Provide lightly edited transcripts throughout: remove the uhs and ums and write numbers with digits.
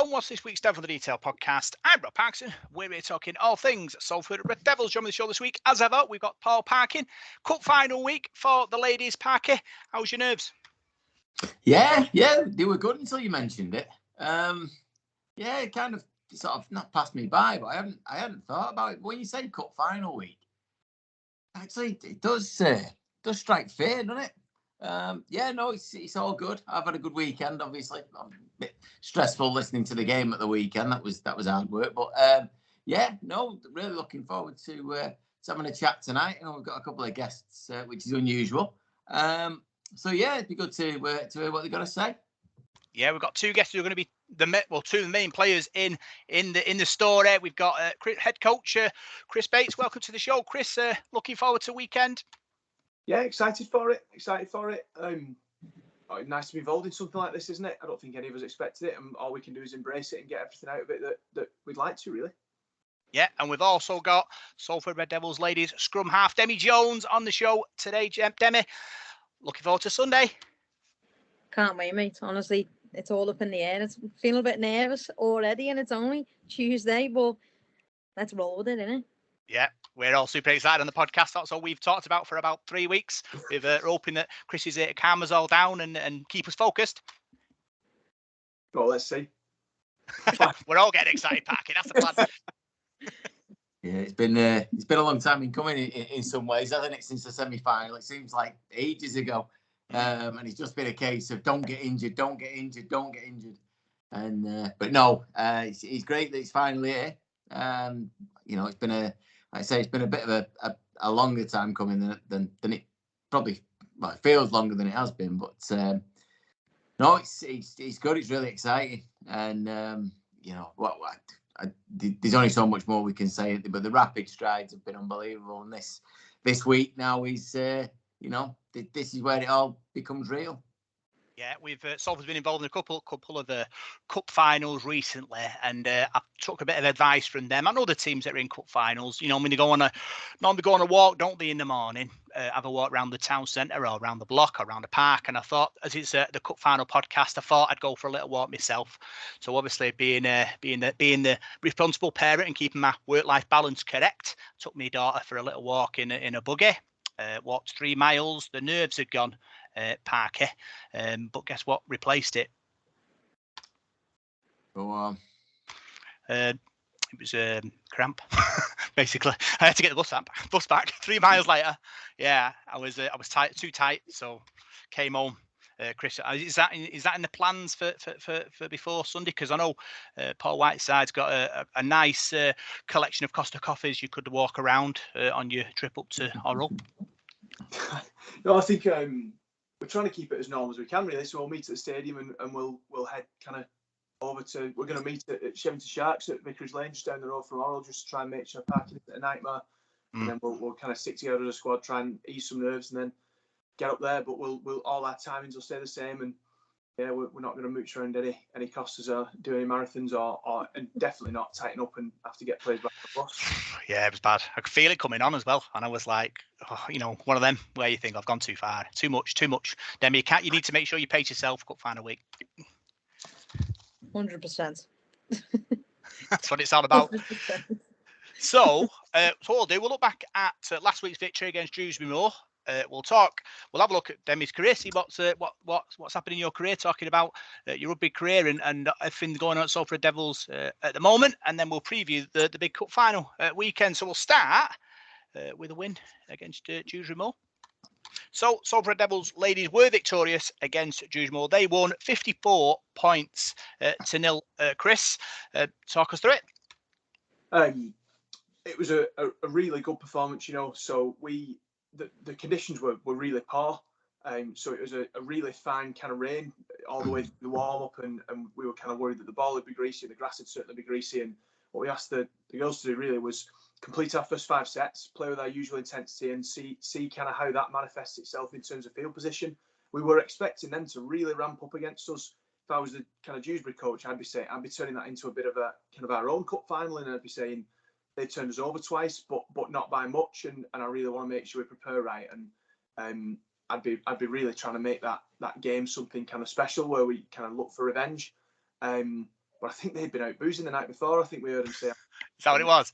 and what's this week's Devil in the Detail podcast? I'm Rob Parkinson. We're here talking all things Salford Red Devils. Joining the show this week, as ever, we've got Paul Parkin. Cup final week for the ladies. Parky, how's your nerves? Yeah, they were good until you mentioned it. It kind of sort of not passed me by, but I hadn't thought about it. When you say cup final week, actually it does strike fear, doesn't it? It's all good. I've had a good weekend. Obviously, a bit stressful listening to the game at the weekend. That was hard work, but really looking forward to having a chat tonight. We've got a couple of guests, which is unusual. It'd be good to hear what they've got to say. Yeah, we've got two guests who are going to be two of the main players in the story. We've got head coach Chris Bates. Welcome to the show, Chris. Looking forward to weekend. Yeah, excited for it. Nice to be involved in something like this, isn't it? I don't think any of us expected it, and all we can do is embrace it and get everything out of it that we'd like to, really. Yeah, and we've also got Salford Red Devils ladies scrum half Demi Jones on the show today. Demi, looking forward to Sunday. Can't wait, mate. Honestly, it's all up in the air. It's feeling a bit nervous already, and it's only Tuesday, but let's roll with it, innit? Yeah, we're all super excited on the podcast. That's all we've talked about for about 3 weeks. We're hoping that Chris is here to calm us all down and keep us focused. Well, let's see. We're all getting excited, Parky. That's the plan. Yeah, it's been a long time in coming in some ways, hasn't it? Since the semi-final, it seems like ages ago, and it's just been a case of don't get injured. And but no, it's great that it's finally here. It's been it's been a bit of a longer time coming than it probably. Well, it feels longer than it has been, but no, it's good. It's really exciting, and there's only so much more we can say, but the rapid strides have been unbelievable. And this week now is this is where it all becomes real. Yeah, we've Salford's been involved in a couple of cup finals recently, and I took a bit of advice from them. I know the teams that are in cup finals. When they normally go on a walk, don't they, in the morning? Have a walk around the town centre or around the block or around the park. And I thought, as it's the cup final podcast, I thought I'd go for a little walk myself. So obviously, being the responsible parent and keeping my work-life balance correct, took my daughter for a little walk in a buggy. Walked 3 miles. The nerves had gone. Parky, but guess what? Replaced it. Go on. It was cramp. Basically, I had to get the bus back 3 miles later. Yeah, I was too tight, so came home. Chris, is that in the plans for before Sunday? Because I know Paul Whiteside's got a nice collection of Costa coffees you could walk around on your trip up to Orrell. No, I think we're trying to keep it as normal as we can, really. So we'll meet at the stadium and we'll head kind of over to. We're going to meet at Shevington Sharks at Vicarage Lane, just down the road from Orrell, just to try and make sure parking is a nightmare. And then we'll kind of stick together as a squad, try and ease some nerves, and then get up there. But we'll all our timings will stay the same, and yeah, we're not going to mooch around any costers or do any marathons or and definitely not tighten up and have to get players back on the bus. Yeah, it was bad. I could feel it coming on as well, and I was like, one of them where you think I've gone too far, too much. Demi, you need to make sure you pace yourself cup final week. 100%. That's what it's all about. 100%. So we'll look back at last week's victory against Dewsbury Moor. We'll have a look at Demi's career, see what's happening in your career, talking about your rugby career and everything going on at Salford Devils at the moment, and then we'll preview the big cup final weekend. So we'll start with a win against Dewsbury Moor. So Salford Devils ladies were victorious against Dewsbury Moor. They won 54 points to 0. Chris, talk us through it. It was a really good performance, so the conditions were really poor. So it was a really fine kind of rain all the way through the warm-up, and we were kind of worried that the ball would be greasy, the grass would certainly be greasy, and what we asked the girls to do really was complete our first 5 sets, play with our usual intensity, and see kind of how that manifests itself in terms of field position. We were expecting them to really ramp up against us. If I was the kind of Dewsbury coach, I'd be turning that into a bit of a kind of our own cup final, and I'd be saying, they turned us over twice, but not by much, and I really want to make sure we prepare right. And I'd be really trying to make that game something kind of special, where we kind of look for revenge. but I think they'd been out boozing the night before. I think we heard them say. Is that what it was?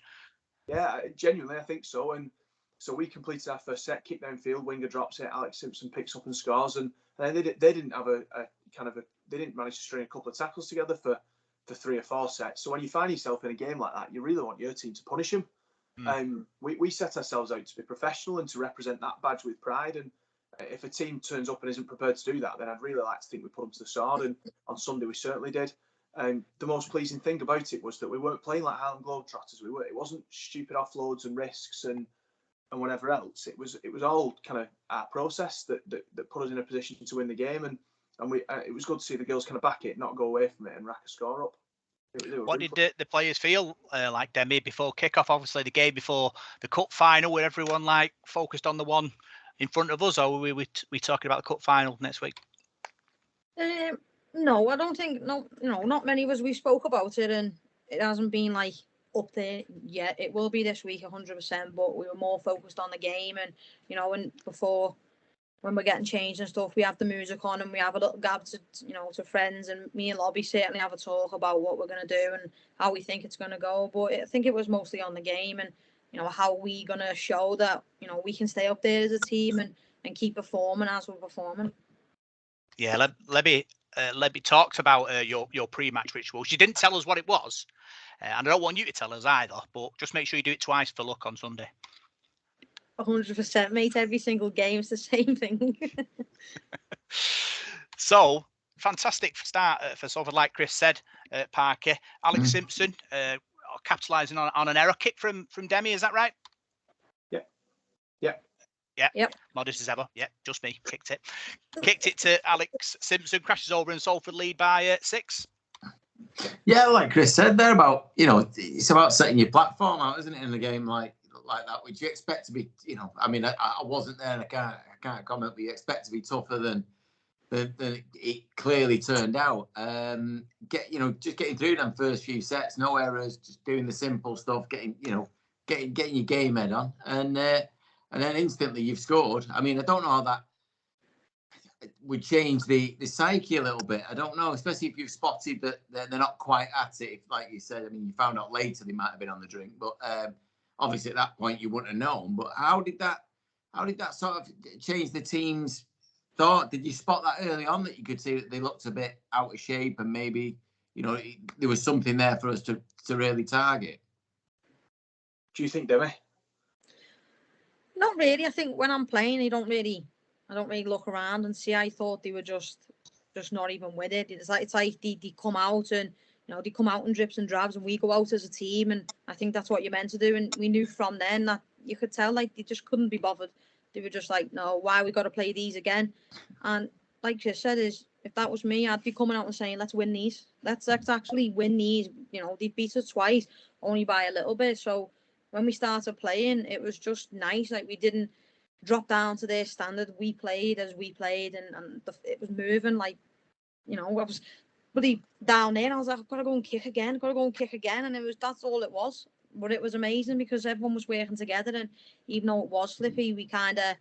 Yeah, genuinely, I think so. And so we completed our first set, kick downfield, winger drops it, Alex Simpson picks up and scores, and then they didn't have they didn't manage to string a couple of tackles together for 3 or 4 sets. So when you find yourself in a game like that, you really want your team to punish them. We set ourselves out to be professional and to represent that badge with pride. And if a team turns up and isn't prepared to do that, then I'd really like to think we put them to the sword. And on Sunday we certainly did. The most pleasing thing about it was that we weren't playing like Harlem Globetrotters. It wasn't stupid offloads and risks and whatever else. It was all kind of our process that put us in a position to win the game. And we it was good to see the girls kind of back it, not go away from it and rack a score up. What did the players feel like, Demi, before kickoff? Obviously, the game before the cup final, where everyone like focused on the one in front of us, or were we talking about the cup final next week? No, I don't think. No, not many of us. We spoke about it, and it hasn't been like up there yet. It will be this week, 100%. But we were more focused on the game, and and before, when we're getting changed and stuff, we have the music on and we have a little gab to friends, and me and Lobby certainly have a talk about what we're going to do and how we think it's going to go. But I think it was mostly on the game and, how we going to show that, we can stay up there as a team and keep performing as we're performing. Yeah, Lebby talked about your pre-match ritual. She didn't tell us what it was, and I don't want you to tell us either, but just make sure you do it twice for luck on Sunday. 100%, mate. Every single game's the same thing. So, fantastic start for Salford, like Chris said, Parker. Alex Simpson capitalising on an error kick from Demi, is that right? Yep. Modest as ever. Yeah, just me. Kicked it to Alex Simpson, crashes over and Salford lead by 6. Yeah, like Chris said there about, it's about setting your platform out, isn't it, in the game like that, which you expect to be, I mean, I wasn't there and I can't comment, but you expect to be tougher than it clearly turned out. Just getting through them first few sets, no errors, just doing the simple stuff, getting your game head on, and then instantly you've scored. I mean, I don't know how that would change the psyche a little bit. I don't know, especially if you've spotted that they're not quite at it. If, like you said, I mean, you found out later they might have been on the drink, but obviously at that point you wouldn't have known. But how did that sort of change the team's thought? Did you spot that early on, that you could see that they looked a bit out of shape and maybe there was something there for us to really target? Do you think, Demi? Not really. I think when I'm playing, I don't really look around and see. I thought they were just not even with it. It's like they come out and they come out in drips and drabs, and we go out as a team, and I think that's what you're meant to do. And we knew from then that you could tell like they just couldn't be bothered. They were just like, no, why we got to play these again? And like you said, if that was me, I'd be coming out and saying, let's win these. Let's actually win these. They beat us twice, only by a little bit. So when we started playing, it was just nice. Like, we didn't drop down to their standard. We played as we played, and it was moving. Like, I was really down there. And I was like, I've got to go and kick again. And that's all it was. But it was amazing because everyone was working together, and even though it was flippy, we kind of,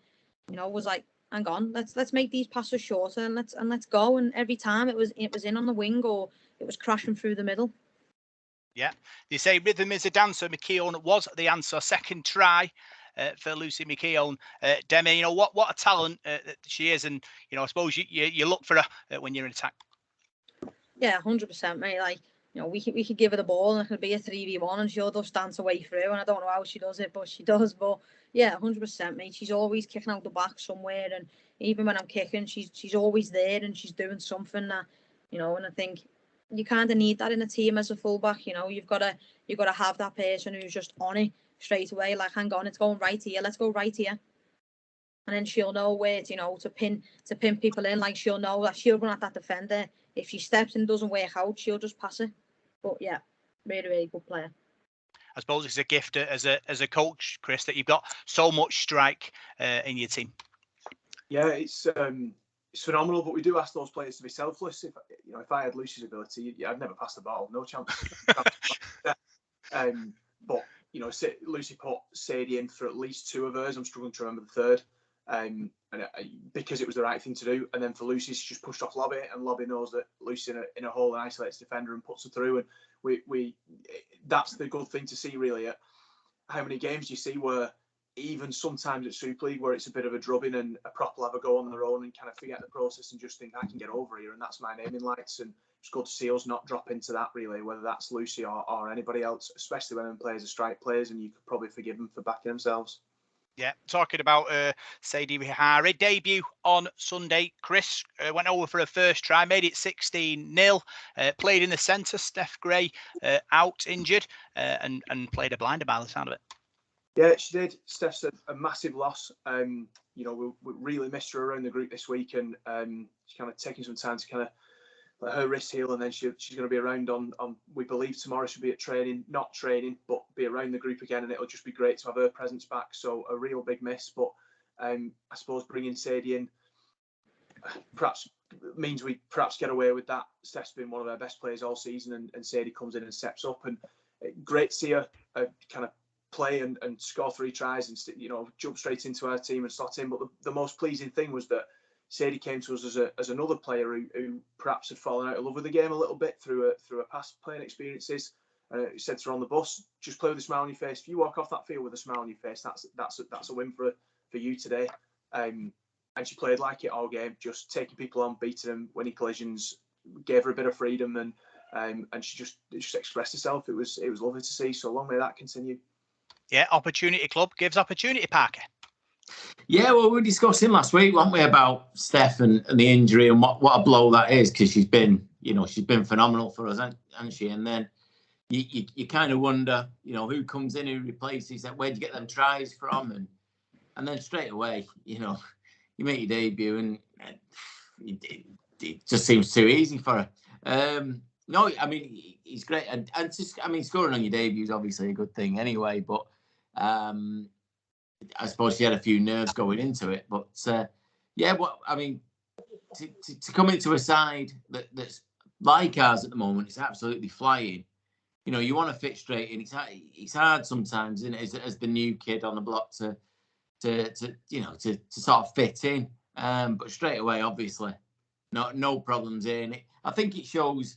was like, hang on, let's make these passes shorter and let's go. And every time it was in on the wing or it was crashing through the middle. Yeah, they say rhythm is a dancer. McKeown was the answer. Second try for Lucy McKeown. Demi, what a talent she is, and I suppose you look for her when you're in attack. Yeah, 100%, mate. Like, we could give her the ball and it could be a 3v1 and she'll just dance her way through. And I don't know how she does it, but she does. But yeah, 100%, mate. She's always kicking out the back somewhere, and even when I'm kicking, she's always there and she's doing something that, and I think you kind of need that in a team as a fullback. You've got to have that person who's just on it straight away. Like, hang on, it's going right here. Let's go right here. And then she'll know where to pin people in. Like, she'll know that she'll run at that defender. If she steps and doesn't work out, she'll just pass it. But yeah, really, really good player. I suppose it's a gift as a coach, Chris, that you've got so much strike in your team. Yeah, it's phenomenal. But we do ask those players to be selfless. If I had Lucy's ability, I'd never pass the ball. No chance. But Lucy put Sadie in for at least 2 of hers. I'm struggling to remember the third. because it was the right thing to do. And then for Lucy, she just pushed off Lobby, and Lobby knows that Lucy's in a hole and isolates defender and puts her through. And we that's the good thing to see, really. At how many games you see where even sometimes at Super League where it's a bit of a drubbing and a prop will have a go on their own and kind of forget the process and just think I can get over here, and that's my naming lights. And it's good to see us not drop into that, really, whether that's Lucy or anybody else, especially when players are strike players, and you could probably forgive them for backing themselves. Yeah, talking about Sadie Vihari, debut on Sunday. Chris went over for her first try, made it 16-0. Played in the centre. Steph Gray out injured and played a blinder by the sound of it. Yeah, she did. Steph's a massive loss. We really missed her around the group this week, and she's kind of taking some time to kind of let her wrist heal, and then she's going to be around on we believe tomorrow. She'll be at training, not training, but be around the group again, and it'll just be great to have her presence back. So a real big miss, but I suppose bringing Sadie in perhaps means we perhaps get away with that. Steph's been one of our best players all season, and Sadie comes in and steps up, and great to see her kind of play and score 3 tries and jump straight into our team and slot in. But the most pleasing thing was that Sadie came to us as another player who perhaps had fallen out of love with the game a little bit through her past playing experiences. He said to her on the bus, "Just play with a smile on your face. If you walk off that field with a smile on your face, that's a win for you today." And she played like it all game, just taking people on, beating them, winning collisions, gave her a bit of freedom, and she just expressed herself. It was lovely to see. So long may that continue. Yeah, Opportunity Club gives opportunity, Parker. Yeah, well, we were discussing last week, weren't we, about Steph and the injury and what a blow that is, because she's been phenomenal for us, hasn't she? And then you kind of wonder, who comes in, who replaces that, where'd you get them tries from, and then straight away, you make your debut, and it just seems too easy for her. No, I mean, he's great, and scoring on your debut is obviously a good thing anyway, but. I suppose she had a few nerves going into it, but to come into a side that's like ours at the moment, it's absolutely flying. You want to fit straight in. It's hard sometimes, isn't it, as the new kid on the block to sort of fit in. But straight away, obviously, no problems in it. I think it shows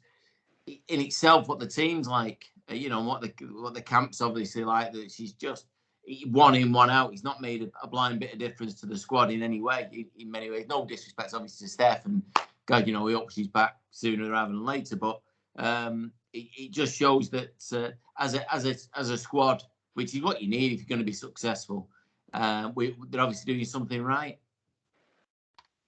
in itself what the team's like. What the camp's obviously like. That she's just. One in, one out. He's not made a blind bit of difference to the squad in any way. In many ways, no disrespect, obviously, to Steph, and God, we hope she's back sooner rather than later. But it just shows that as a squad, which is what you need if you're going to be successful, they're obviously doing something right.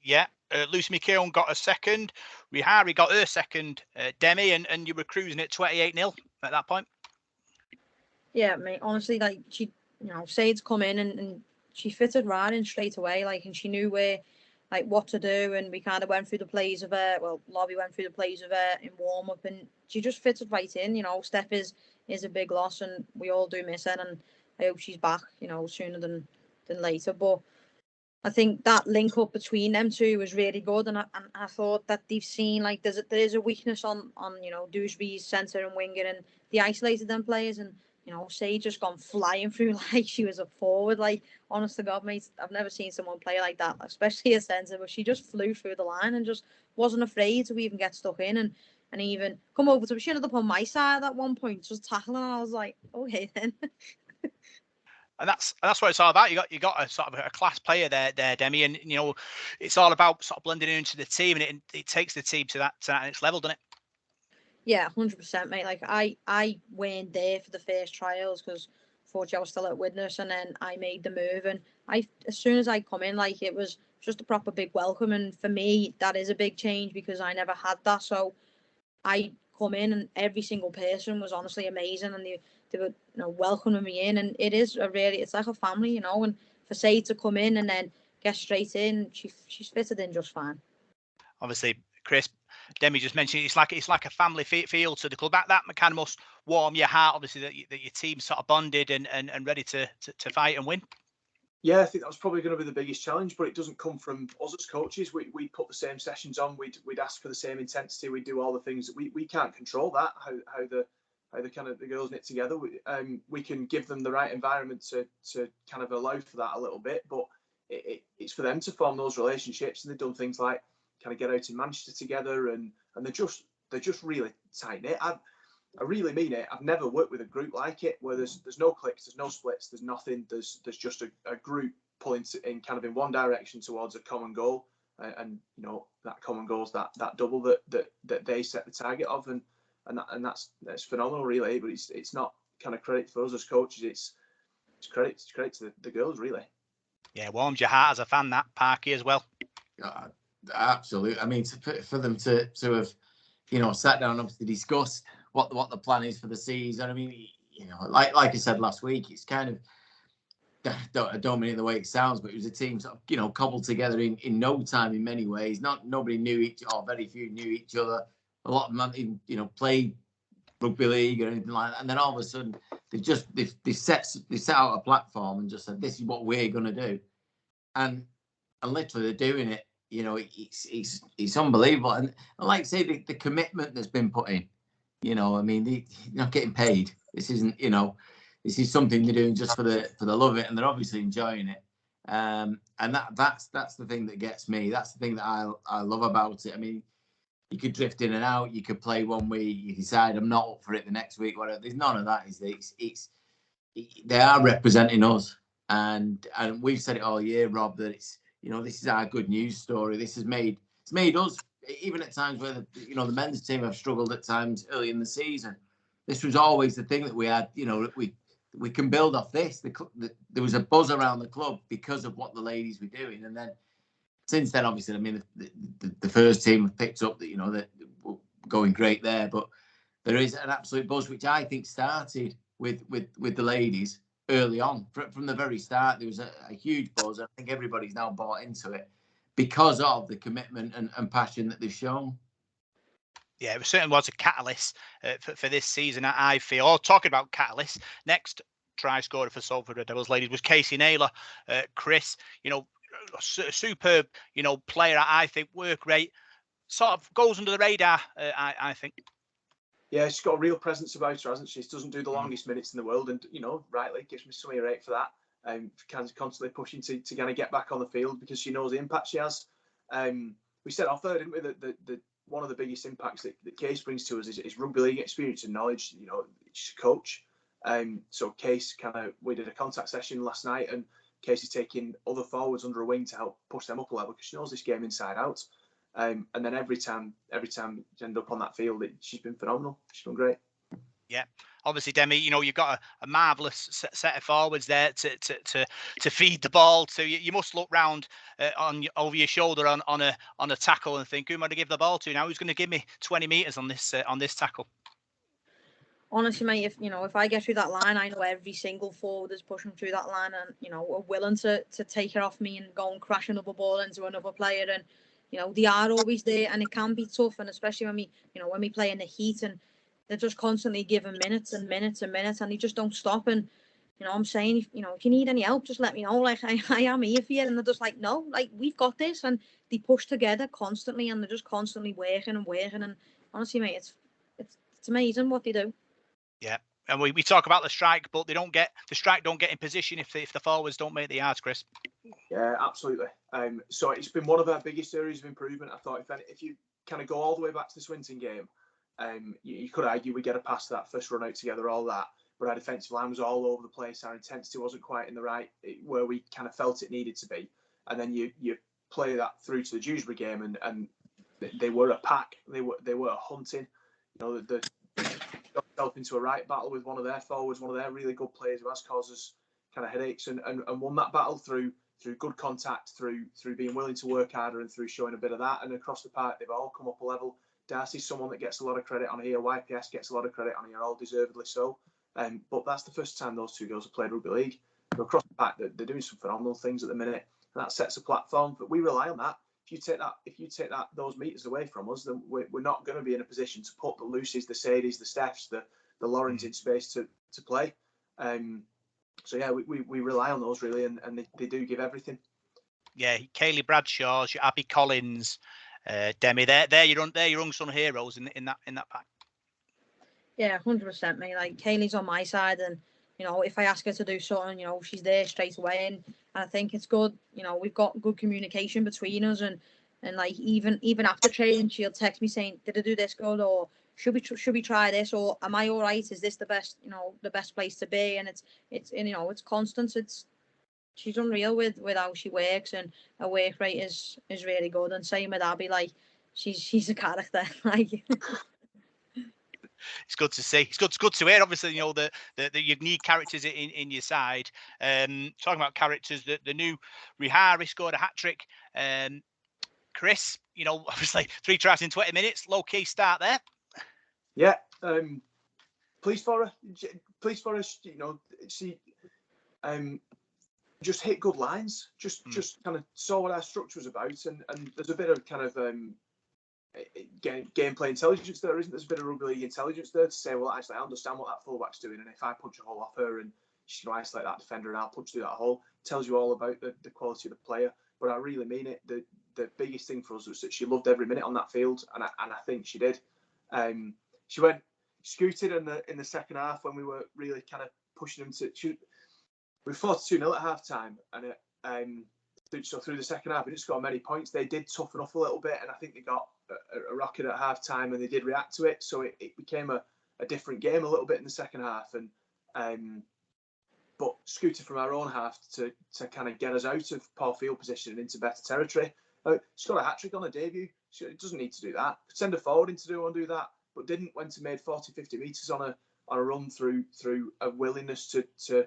Yeah. Lucy McKeown got a second. Vihari got her second. Demi, and you were cruising at 28-0 at that point. Yeah, mate. Honestly, like she. Said's come in and she fitted right in straight away, and she knew what to do, and we kind of went through the plays of her. Well, Lobby went through the plays of her in warm up, and she just fitted right in. Steph is a big loss, and we all do miss her, and I hope she's back, sooner than later. But I think that link up between them two was really good, and I thought that they've seen there is a weakness on Dewsbury's centre and winger, and they isolated them players, and Sage just gone flying through like she was a forward. Like, honest to God, mate, I've never seen someone play like that, especially a centre. But she just flew through the line and just wasn't afraid to even get stuck in and even come over to. She ended up on my side at one point, just tackling. And I was like, okay then. And that's what it's all about. You got a sort of a class player there, Demi, and it's all about sort of blending into the team, and it takes the team to that next level, doesn't it? Yeah, 100%, mate. Like I weren't there for the first trials because fortunately I was still at Widnes, and then I made the move, and as soon as I come in, it was just a proper big welcome, and for me that is a big change because I never had that. So I come in and every single person was honestly amazing, and they were welcoming me in, and it's like a family, and for Say to come in and then get straight in, she's fitted in just fine. Obviously, Chris, Demi just mentioned it's like a family feel to the club. That kind of must warm your heart, obviously, that your team's sort of bonded and ready to fight and win. Yeah, I think that was probably going to be the biggest challenge, but it doesn't come from us as coaches. We put the same sessions on. We'd ask for the same intensity. We do all the things that we can't control that. How the kind of the girls knit together. We can give them the right environment to kind of allow for that a little bit, but it's for them to form those relationships, and they've done things like kind of get out in Manchester together, and they're just really tight knit. I really mean it. I've never worked with a group like it where there's no cliques, there's no splits, there's nothing. There's just a group pulling in kind of in one direction towards a common goal, and you know that common goal is that double that they set the target of, and that's phenomenal, really. But it's not kind of credit for us as coaches. It's credit to the girls, really. Yeah, warms your heart as a fan, that, Parky, as well. Absolutely. I mean, for them to have, you know, sat down and obviously discussed what the plan is for the season. I mean, you know, like I said last week, it's kind of, I don't mean it the way it sounds, but it was a team sort of, you know, cobbled together in no time in many ways. Nobody knew very few knew each other. A lot of them didn't, you know, play rugby league or anything like that. And then all of a sudden they've set out a platform and just said, this is what we're going to do. And literally they're doing it. You know, it's unbelievable. And like I say, the commitment that's been put in, you know, I mean, they're not getting paid. This isn't, you know, this is something they're doing just for the love of it, and they're obviously enjoying it. And that's the thing that gets me. That's the thing that I love about it. I mean, you could drift in and out. You could play one week. You decide I'm not up for it the next week. Whatever. There's none of that. They are representing us, and we've said it all year, Rob, that it's, you know, this is our good news story. This has made us, even at times where the men's team have struggled at times early in the season. This was always the thing that we had. You know, we can build off this. There was a buzz around the club because of what the ladies were doing, and then since then, obviously, I mean, the first team have picked up that, you know, that we're going great there, but there is an absolute buzz which I think started with the ladies early on. From the very start, there was a huge buzz. I think everybody's now bought into it because of the commitment and passion that they've shown. Yeah, it certainly was a catalyst for this season, I feel. Oh, talking about catalyst, next try scorer for Salford Red Devils ladies was Casey Naylor. Chris, you know, a superb, you know, player. I think work rate sort of goes under the radar. I think. Yeah, she's got a real presence about her, hasn't she? She doesn't do the longest minutes in the world, and, you know, rightly gives me some earache for that. Constantly pushing to kind of get back on the field because she knows the impact she has. We said off there, didn't we, that one of the biggest impacts that Case brings to us is rugby league experience and knowledge. You know, she's a coach. So Case we did a contact session last night, and Case is taking other forwards under a wing to help push them up a level because she knows this game inside out. And then every time you end up on that field, she's been phenomenal. She's been great. Yeah, obviously, Demi, you know, you've got a marvellous set of forwards there to feed the ball to. You must look round over your shoulder on a tackle and think, who am I to give the ball to now? Who's going to give me 20 metres on this tackle? Honestly, mate, if I get through that line, I know every single forward is pushing through that line and, you know, are willing to take it off me and go and crash another ball into another player. And, you know, they are always there, and it can be tough. And especially when we play in the heat, and they're just constantly giving minutes and minutes and minutes, and they just don't stop. And, you know, I'm saying, if you need any help, just let me know. Like, I am here for you. And they're just like, no, like, we've got this. And they push together constantly, and they're just constantly working. And honestly, mate, it's amazing what they do. Yeah, and we talk about the strike, but don't get in position if the forwards don't make the yards, Chris. Yeah, absolutely. So it's been one of our biggest areas of improvement. I thought if you kind of go all the way back to the Swinton game, you could argue we get a pass that first run out together, all that, but our defensive line was all over the place. Our intensity wasn't quite in the right where we kind of felt it needed to be. And then you play that through to the Dewsbury game, and they were a pack. They were hunting. You know, the got himself into a right battle with one of their forwards, one of their really good players who has caused us kind of headaches, and won that battle through good contact, through being willing to work harder, and through showing a bit of that. And across the park, they've all come up a level. Darcy's someone that gets a lot of credit on here. YPS gets a lot of credit on here, all deservedly so. But that's the first time those two girls have played rugby league. But across the park, they're doing some phenomenal things at the minute, and that sets a platform. But we rely on that. If you take those meters away from us, then we're not going to be in a position to put the Lucy's, the Sadies, the Stephs, the Laurens in space to play. So yeah, we rely on those really, and they do give everything. Yeah, Kaylee Bradshaw, Abby Collins, Demi, they're your unsung heroes in that pack. Yeah, 100%, mate. Like, Kaylee's on my side, and, you know, if I ask her to do something, you know, she's there straight away. And And I think it's good. You know, we've got good communication between us, and like even after training, she'll text me saying, "Did I do this good?" or should we try this, or am I all right? Is this the best, the best place to be? And it's it's constant. She's unreal with how she works, and her work rate is really good. And same with Abby, like she's a character. Like it's good to see. It's good to hear. Obviously, the unique characters in your side. Talking about characters, the new Rihari scored a hat trick. Chris, obviously 3 tries in 20 minutes, low key start there. Yeah, pleased for her. She just hit good lines. Just kind of saw what our structure was about, and there's a bit of kind of gameplay intelligence there, isn't there? There's a bit of rugby league intelligence there to say, well, actually, I understand what that fullback's doing, and if I punch a hole off her and she's going to isolate that defender and I'll punch through that hole, tells you all about the quality of the player. But I really mean it. The biggest thing for us was that she loved every minute on that field, and I think she did. She went scooted in the second half when we were really kind of pushing them to shoot. We were 42-0 at half time, and so through the second half, we didn't score many points. They did toughen up a little bit, and I think they got a rocket at half time, and they did react to it. So it became a different game a little bit in the second half, and but scooted from our own half to kind of get us out of poor field position and into better territory. She got a hat trick on her debut. She doesn't need to do that. Send her forward into do that, but didn't. Went to made 40-50 metres on a run through a willingness to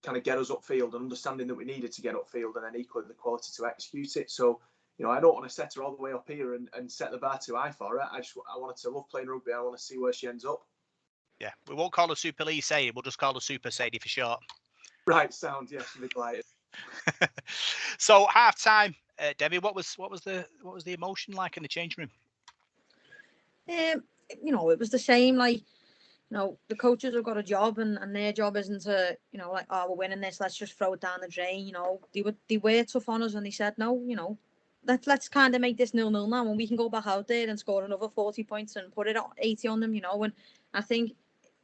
kind of get us upfield, and understanding that we needed to get upfield, and then equally the quality to execute it. So, I don't want to set her all the way up here and set the bar too high for her. I want her to love playing rugby. I want to see where she ends up. Yeah, we won't call her Super Lee Sadie. We'll just call her Super Sadie for short. Right, sound, yes, delighted. So half time, Debbie, what was the emotion like in the change room? It was the same. Like, the coaches have got a job, and their job isn't to, like, oh, we're winning this, let's just throw it down the drain. They were tough on us, and they said, no, let's kind of make this 0-0 now, and we can go back out there and score another 40 points and put it at 80 on them. And I think,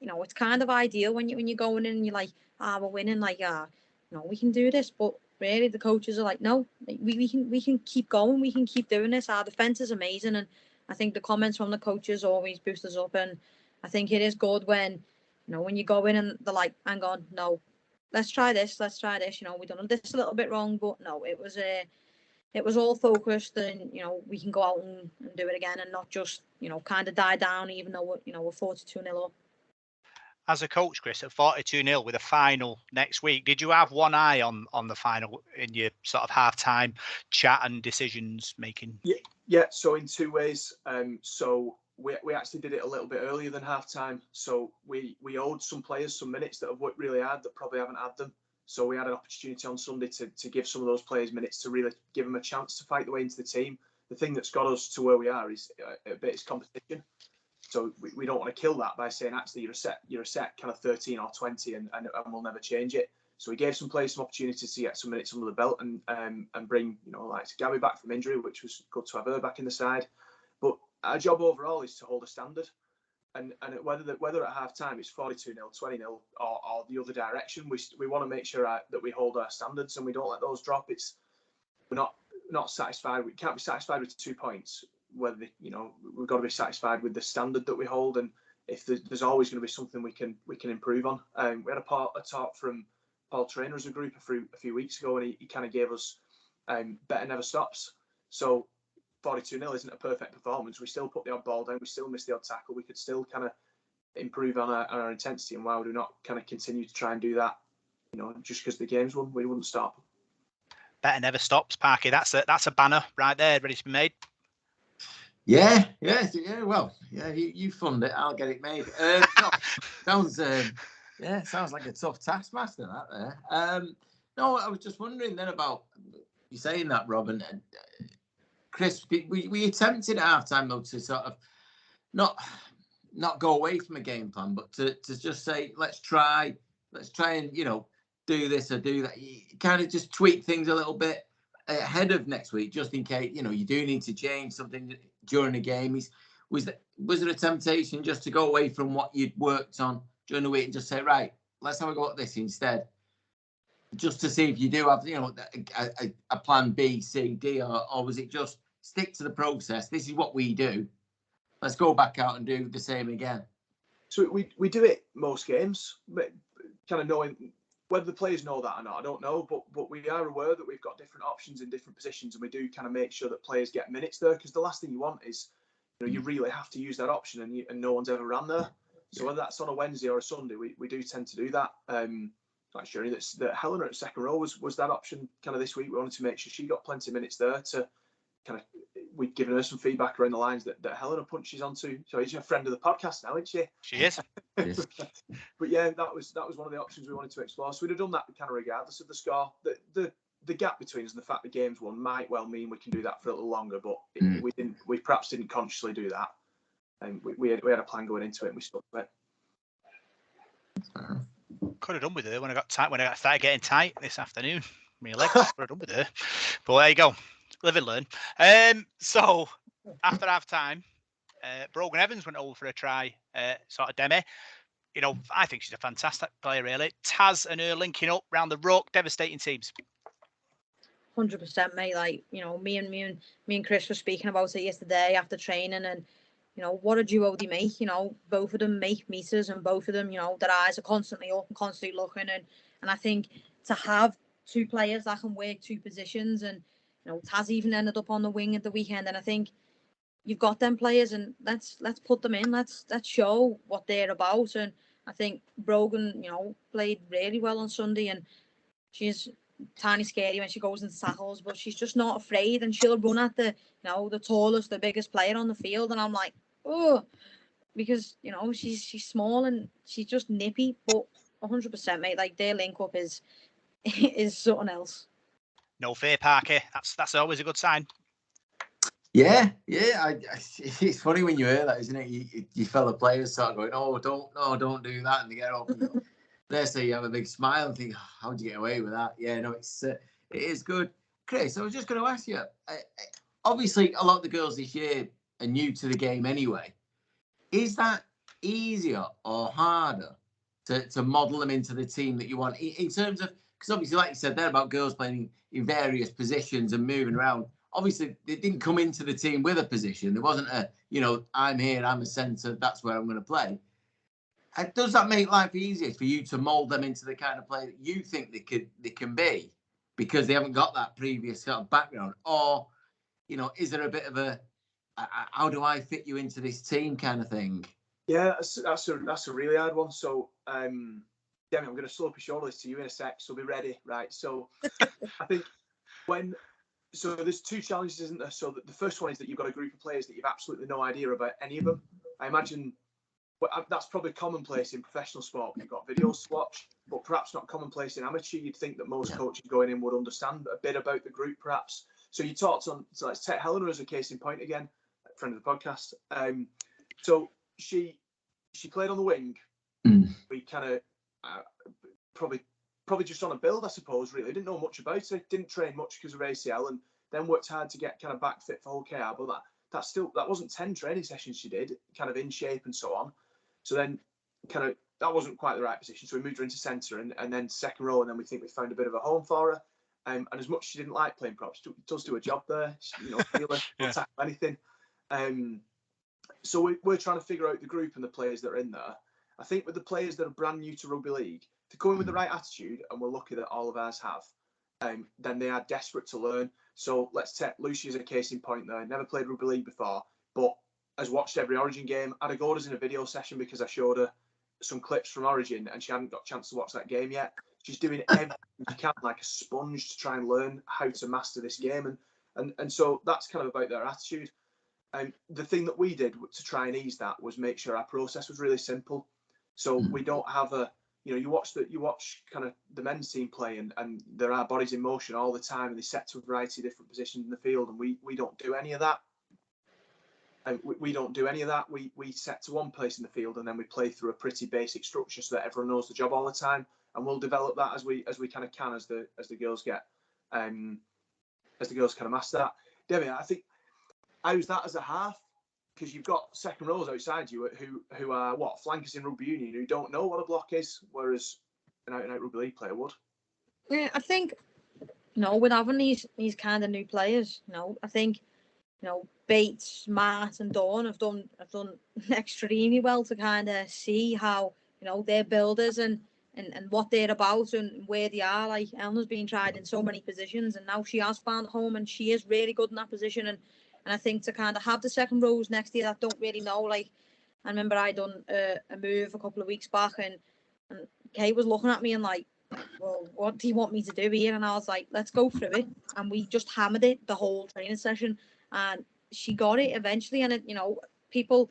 it's kind of ideal when you're going in and you're like, we're winning, like, we can do this. But really, the coaches are like, no, we can keep going, we can keep doing this. Our defense is amazing, and I think the comments from the coaches always boost us up. And I think it is good when, when you go in and they're like, hang on, no, let's try this. We've done this a little bit wrong, but no, it was all focused, and we can go out and do it again, and not just kind of die down, even though we're 42-0 up. As a coach, Chris, at 42-0 with a final next week, did you have one eye on the final in your sort of half-time chat and decisions making? Yeah. So in 2 ways. So we actually did it a little bit earlier than half-time. So we owed some players some minutes that have worked really hard that probably haven't had them. So we had an opportunity on Sunday to give some of those players minutes to really give them a chance to fight the way into the team. The thing that's got us to where we are is a bit of competition. So we don't want to kill that by saying, actually, you're a set kind of 13 or 20 and we'll never change it. So we gave some players some opportunities to get some minutes under the belt and bring, like Gabby back from injury, which was good to have her back in the side. But our job overall is to hold a standard. And whether at half time it's 42-0, 20-0 or the other direction, we want to make sure that we hold our standards and we don't let those drop. We're not satisfied. We can't be satisfied with 2 points. We've got to be satisfied with the standard that we hold, and if there's always going to be something we can improve on. We had a talk from Paul Traynor as a group a few weeks ago, and he kind of gave us better never stops. So 42-0 isn't a perfect performance. We still put the odd ball down. We still miss the odd tackle. We could still kind of improve on our intensity, and why would we not kind of continue to try and do that? Just because the game's won, we wouldn't stop. Better never stops, Parky. That's a banner right there, ready to be made. Yeah. Well, yeah, you fund it, I'll get it made. Sounds like a tough taskmaster, that there. No, I was just wondering then about you saying that, Rob, and Chris. We attempted at halftime though to sort of not go away from a game plan, but to just say let's try and do this or do that. You kind of just tweak things a little bit ahead of next week, just in case you do need to change something during the game. Was there a temptation just to go away from what you'd worked on during the week and just say, right, let's have a go at this instead? just to see if you do have, a plan B, C, D, or was it just stick to the process? This is what we do. Let's go back out and do the same again. So we do it most games, but kind of knowing whether the players know that or not, I don't know. But we are aware that we've got different options in different positions, and we do kind of make sure that players get minutes there, because the last thing you want is, you really have to use that option, and no one's ever ran there. So whether that's on a Wednesday or a Sunday, we do tend to do that. Like sure that Helena at second row was that option kind of this week. We wanted to make sure she got plenty of minutes there to kind of, we'd given her some feedback around the lines that Helena punches onto. So she's a friend of the podcast now, isn't she? She is. Yes. But yeah, that was one of the options we wanted to explore. So we'd have done that kind of regardless of the score. The gap between us and the fact the game's won might well mean we can do that for a little longer, but we perhaps didn't consciously do that. And we had a plan going into it, and we stuck to it. Could have done with her when I started getting tight this afternoon. My legs could have done with her. But there you go. Live and learn. So after half time, Brogan Evans went over for a try, sort of Demi. I think she's a fantastic player, really. Taz and her linking up round the ruck, devastating teams. 100%, mate. Like, me and Chris were speaking about it yesterday after training, and what a duo they make. Both of them make meters, and both of them, their eyes are constantly up and constantly looking. And I think to have two players that can work two positions, and Taz even ended up on the wing at the weekend, and I think you've got them players, and let's put them in. Let's show what they're about. And I think Brogan, played really well on Sunday, and she's tiny scary when she goes into tackles, but she's just not afraid, and she'll run at the tallest, the biggest player on the field, and I'm like, oh, because she's small and she's just nippy, but 100%, mate. Like, their link up is something else. No fear, Parky. That's always a good sign. Yeah. It's funny when you hear that, isn't it? Your fellow players start going, "Oh, don't do that," and they get up. They say you have a big smile and think, oh, "How'd you get away with that?" Yeah, no, it is good. Chris, I was just going to ask you. Obviously, a lot of the girls this year are new to the game anyway. Is that easier or harder to model them into the team that you want in terms of? Because obviously, like you said there about girls playing in various positions and moving around. Obviously, they didn't come into the team with a position. There wasn't I'm here, I'm a centre, that's where I'm going to play. Does that make life easier for you to mould them into the kind of player that you think they can be, because they haven't got that previous sort of background? Or, is there a bit of a how do I fit you into this team kind of thing? Yeah, that's a really hard one. So, Demi, I'm going to slope a shoulder list to you in a sec, so be ready, right? So, I think there's two challenges, isn't there? So the first one is that you've got a group of players that you've absolutely no idea about any of them. I imagine that's probably commonplace in professional sport. You've got videos to watch, but perhaps not commonplace in amateur. You'd think that most coaches going in would understand a bit about the group, perhaps. So you talked on. So let's take Helena as a case in point again, friend of the podcast. So she played on the wing. We kind of probably just on a build, I suppose. Really, didn't know much about it. Didn't train much because of ACL, and then worked hard to get kind of back fit for whole KR. But that wasn't 10 training sessions she did, kind of in shape and so on. So then kind of that wasn't quite the right position. So we moved her into centre and then second row, and then we think we found a bit of a home for her. And as much as she didn't like playing props, she does do a job there. She'll tackle anything. So we're trying to figure out the group and the players that are in there. I think with the players that are brand new to rugby league, to go in with the right attitude, and we're lucky that all of ours have, then they are desperate to learn. So let's take Lucy as a case in point there. Never played rugby league before, but has watched every Origin game. Had a go at us in a video session because I showed her some clips from Origin and she hadn't got a chance to watch that game yet. She's doing everything she can, like a sponge, to try and learn how to master this game. And so that's kind of about their attitude. And the thing that we did to try and ease that was make sure our process was really simple. So we don't have you watch kind of the men's team play, and there are bodies in motion all the time, and they set to a variety of different positions in the field, and we don't do any of that. And we don't do any of that. We set to one place in the field, and then we play through a pretty basic structure so that everyone knows the job all the time. And we'll develop that as we kind of can as the girls get as the girls kind of master that. Demi, I think I use that as a half, because you've got second rows outside you who are flankers in rugby union who don't know what a block is, whereas an out-and-out rugby league player would. Yeah, I think, with having these kind of new players, I think, Bates, Smart, and Dawn have done extremely well to kind of see how they're builders and what they're about and where they are. Like Eleanor's been tried in so many positions, and now she has found a home, and she is really good in that position. And I think to kind of have the second rows next year that don't really know. Like I remember I done a move a couple of weeks back, and Kate was looking at me and like, well, what do you want me to do here? And I was like, let's go through it. And we just hammered it the whole training session. And she got it eventually. And, people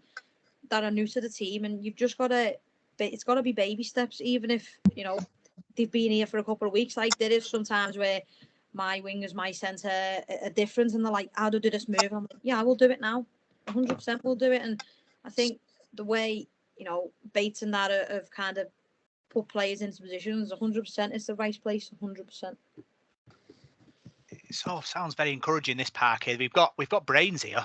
that are new to the team, and you've just got to, it's got to be baby steps, even if, they've been here for a couple of weeks. Like there is sometimes where my wingers might sense a difference and they're like, how do I do this move? And I'm like, yeah, we'll do it now. 100% we'll do it. And I think the way, Bates and that have kind of put players into positions 100% is the right place. 100%. So sounds very encouraging. This park here, we've got brains here.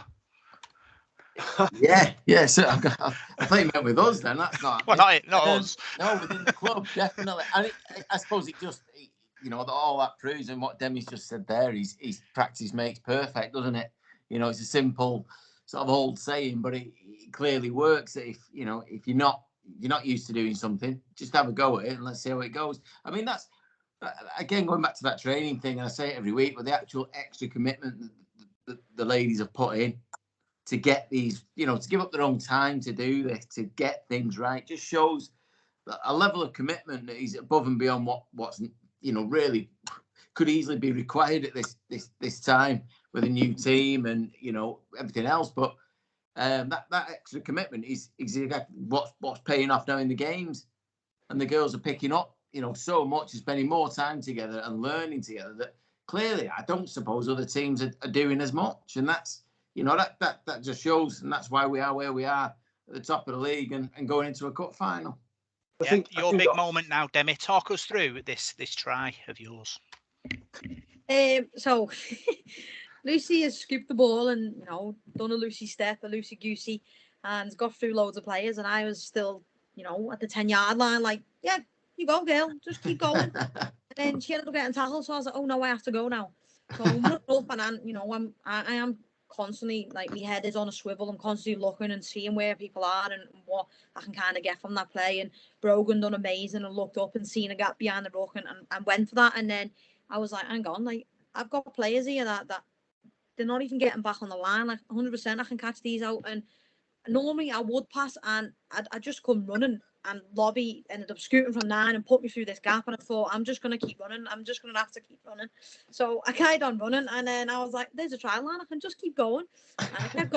Yeah. So I thought you meant with us. Then that's not. Well, not us. No, within the club, definitely. And I suppose it just, all that proves, and what Demi's just said there is practice makes perfect, doesn't it? It's a simple sort of old saying, but it clearly works. That if you're not used to doing something, just have a go at it and let's see how it goes. I mean, that's again going back to that training thing, and I say it every week, but the actual extra commitment that the ladies have put in to get these, to give up their own time to do this, to get things right, just shows a level of commitment that is above and beyond what's really could easily be required at this time with a new team and everything else. But that extra commitment is exactly what's paying off now in the games, and the girls are picking up so much and spending more time together and learning together that clearly I don't suppose other teams are doing as much. And that's that just shows, and that's why we are where we are at the top of the league and going into a cup final. I think your big moment now, Demi. Talk us through this try of yours. So Lucy has scooped the ball and done a Lucy step, a Lucy goosey, and got through loads of players. And I was still at the 10-yard line, like, yeah, you go, girl, just keep going. And then she ended up getting tackled, so I was like, oh no, I have to go now. So I'm up, and I am constantly, like, my head is on a swivel. I'm constantly looking and seeing where people are and what I can kind of get from that play. And Brogan done amazing and looked up and seen a gap behind the ruck and went for that. And then I was like, hang on, like, I've got players here that they're not even getting back on the line. Like 100% I can catch these out. And normally I would pass, and I just come running, and Lobby ended up scooting from 9 and put me through this gap, and I thought, I'm just going to keep running. I'm just going to have to keep running. So I carried on running, and then I was like, there's a try line. I can just keep going. And I kept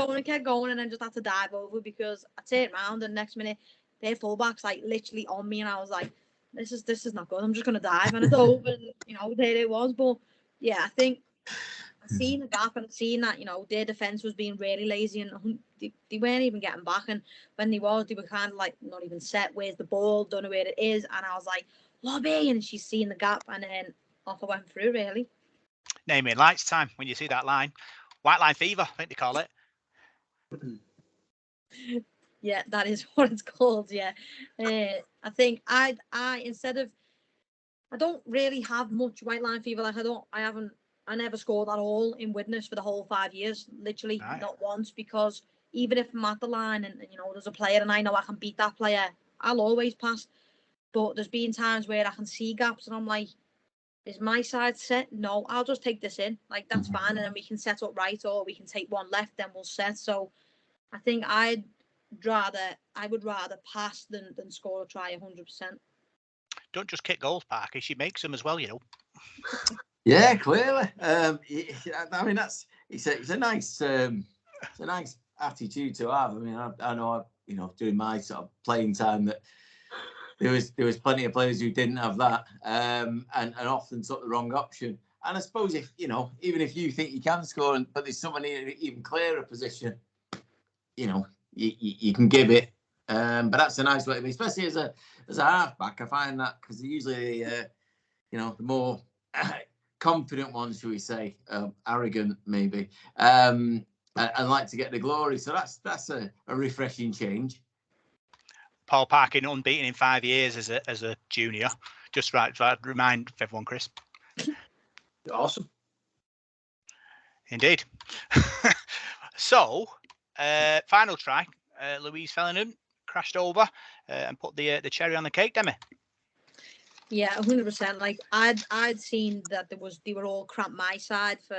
going, and then just had to dive over because I turned around, and next minute, their fullback's like literally on me, and I was like, this is not good. I'm just going to dive. And I dove, and, there it was. But, yeah, I think I've seen the gap and seen that, their defence was being really lazy and they weren't even getting back. And when they were kind of like not even set. Where's the ball? Don't know where it is. And I was like, Lobby. And she's seen the gap, and then off I went through, really. Naming lights time when you see that line. White line fever, I think they call it. Yeah, that is what it's called. Yeah. I think I don't really have much white line fever. Like I never scored at all in Widnes for the whole 5 years, literally not once, because even if I'm at the line and there's a player and I know I can beat that player, I'll always pass. But there's been times where I can see gaps and I'm like, is my side set? No, I'll just take this in. Like, that's fine. And then we can set up right, or we can take one left, then we'll set. So I think I would rather pass than score a try 100%. Don't just kick goals, Parker. She makes them as well, Yeah, clearly. I mean, it's a nice attitude to have. I mean, I know, during my sort of playing time that there was plenty of players who didn't have that, and often took the wrong option. And I suppose if even if you think you can score, but there's someone in an even clearer position, you can give it. But that's a nice way to be, especially as a halfback. I find that because usually, the more confident ones, shall we say, arrogant maybe, and like to get the glory. So that's a refreshing change. Paul Parkin unbeaten in 5 years as a junior. Just right to remind everyone, Chris. Awesome. Indeed. So, final try. Louise Fellingham crashed over and put the cherry on the cake, Demi. Yeah, 100%. Like I'd seen that they were all cramped my side for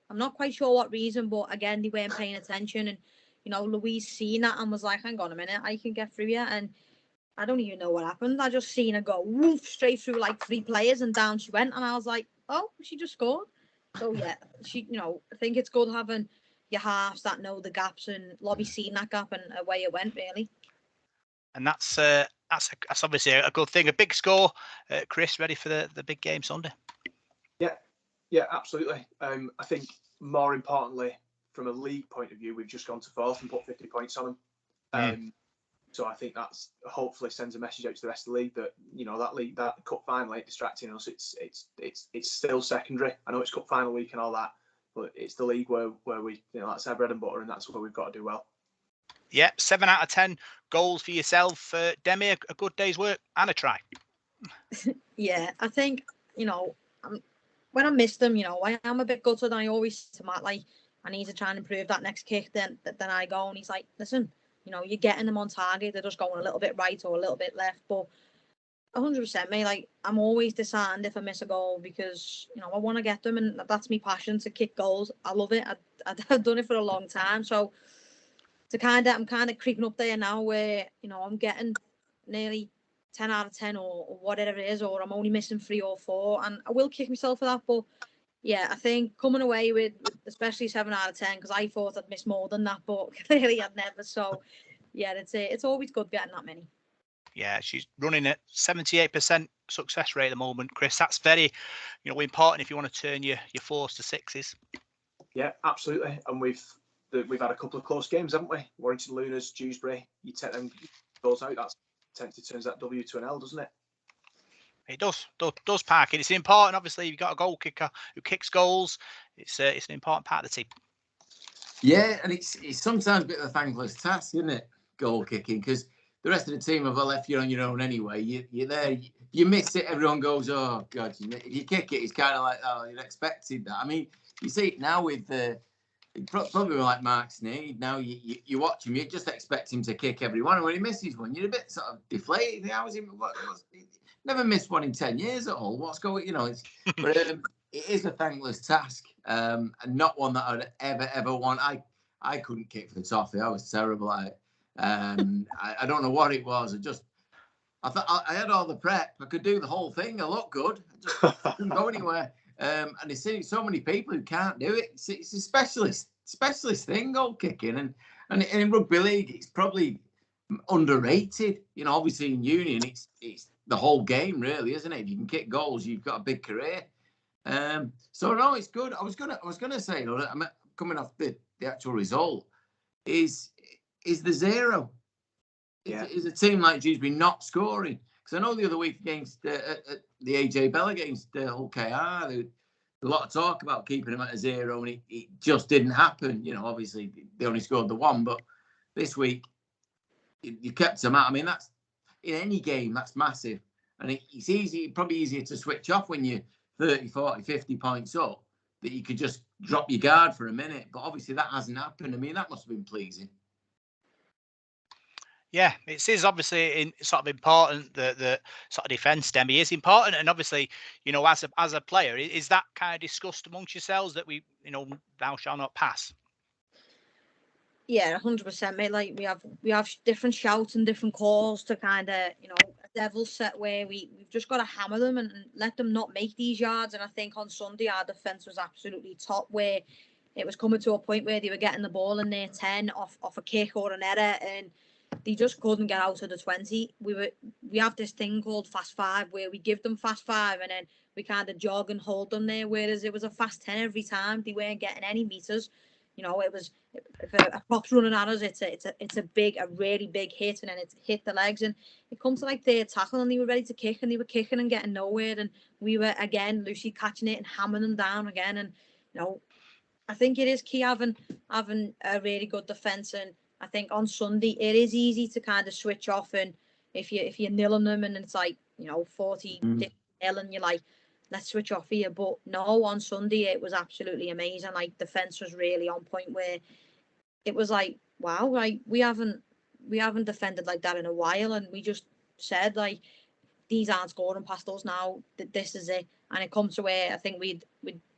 I'm not quite sure what reason, but again they weren't paying attention, and Louise seen that and was like, hang on a minute, I can get through here, and I don't even know what happened. I just seen her go woof straight through like 3 players and down she went, and I was like, oh, she just scored. So yeah, I think it's good having your halves that know the gaps, and Lobby seen that gap and away it went really. And that's obviously a good thing. A big score. Chris, ready for the big game Sunday? Yeah, absolutely. I think more importantly, from a league point of view, we've just gone to 4th and put 50 points on them. So I think that's hopefully sends a message out to the rest of the league that that cup final ain't distracting us. It's still secondary. I know it's cup final week and all that, but it's the league where we that's our bread and butter, and that's where we've got to do well. Yeah, 7 out of 10 goals for yourself, Demi. A good day's work and a try. Yeah, I think when I miss them, I am a bit gutted. I always to Matt like I need to try and improve that next kick. Then I go and he's like, listen, you're getting them on target. They're just going a little bit right or a little bit left. But 100%, mate. Like I'm always disheartened if I miss a goal because I want to get them, and that's my passion to kick goals. I love it. I've done it for a long time, so I'm kind of creeping up there now where I'm getting nearly 10 out of 10 or whatever it is, or I'm only missing 3 or 4, and I will kick myself for that. But yeah, I think coming away with especially 7 out of 10 because I thought I'd miss more than that, but clearly I'd never. So yeah, it's always good getting that many. Yeah, she's running at 78% success rate at the moment, Chris. That's very, important if you want to turn your 4s to 6s. Yeah, absolutely. And we've had a couple of close games, haven't we? Warrington Lunas, Dewsbury. You take them goals out, that potentially turns that W to an L, doesn't it? It does Parkin. It's important, obviously. You've got a goal kicker who kicks goals. It's an important part of the team. Yeah, and it's sometimes a bit of a thankless task, isn't it? Goal kicking, because the rest of the team have left you on your own anyway. You're there, you miss it, everyone goes, oh God. If you kick it, it's kind of like, oh, you'd expected that. I mean, you see it now with probably like Mark Sneed. Now you watch him, you just expect him to kick every one, and when he misses one, you're a bit sort of deflated. How is he? Never missed one in 10 years at all. What's going? But it is a thankless task, and not one that I'd ever want. I couldn't kick for the toffee. I was terrible at it. I don't know what it was. I thought I had all the prep. I could do the whole thing. I looked good. I just couldn't go anywhere. And there's so many people who can't do it. It's a specialist thing, goal kicking, and in rugby league, it's probably underrated. Obviously in union, it's the whole game, really, isn't it? If you can kick goals, you've got a big career. So no, it's good. I was gonna say, I'm coming off the actual result is the 0. Yeah. Is a team like Dewsbury not scoring? Because I know the other week against the AJ Bell against Hull KR, there was a lot of talk about keeping him at a 0, and it just didn't happen. Obviously they only scored the 1, but this week you kept them out. I mean, that's in any game, that's massive, and it's probably easier to switch off when you're 30, 40, 50 points up, that you could just drop your guard for a minute. But obviously that hasn't happened. I mean, that must have been pleasing. Yeah, it is obviously sort of important. The sort of defence, Demi, is important, and obviously, as a player, is that kind of discussed amongst yourselves that we, thou shalt not pass? Yeah, 100%, mate. Like we have different shouts and different calls to kind of a devil's set where we've just got to hammer them and let them not make these yards. And I think on Sunday our defence was absolutely top, where it was coming to a point where they were getting the ball in their 10 off a kick or an error, and they just couldn't get out of the 20. We have this thing called fast 5 where we give them fast 5 and then we kind of jog and hold them there, whereas it was a fast 10 every time. They weren't getting any meters. It was, if a prop's running at us, it's a really big hit, and then it's hit the legs, and it comes to like their tackle, and they were ready to kick, and they were kicking and getting nowhere, and we were again Lucy catching it and hammering them down again. And I think it is key having a really good defence, and I think on Sunday it is easy to kind of switch off, and if you're nilling them and it's like 40 nil, and you're like, let's switch off here. But no, on Sunday it was absolutely amazing. Like, defence was really on point, where it was like, wow, like we haven't defended like that in a while, and we just said, like, these aren't scoring past us now. This is it. And it comes to where I think we'd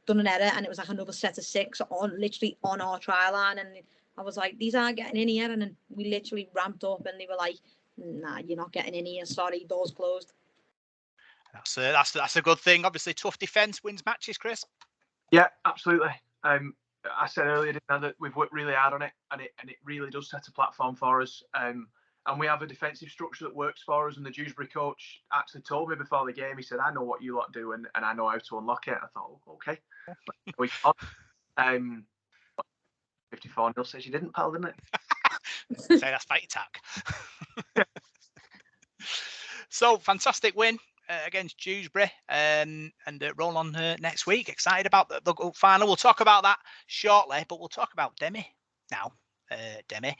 done an error, and it was like another set of 6 literally on our try line, and I was like, these aren't getting in here. And then we literally ramped up, and they were like, nah, you're not getting in here. Sorry, doors closed. That's a good thing. Obviously, tough defence wins matches, Chris. Yeah, absolutely. I said earlier that we've worked really hard on it, and it really does set a platform for us. And we have a defensive structure that works for us. And the Dewsbury coach actually told me before the game, he said, I know what you lot do, and I know how to unlock it. I thought, okay. 54-0 says you didn't, pal, didn't it? Say that's fight attack. So, fantastic win against Dewsbury, and roll on next week. Excited about the final. We'll talk about that shortly, but we'll talk about Demi now. Demi,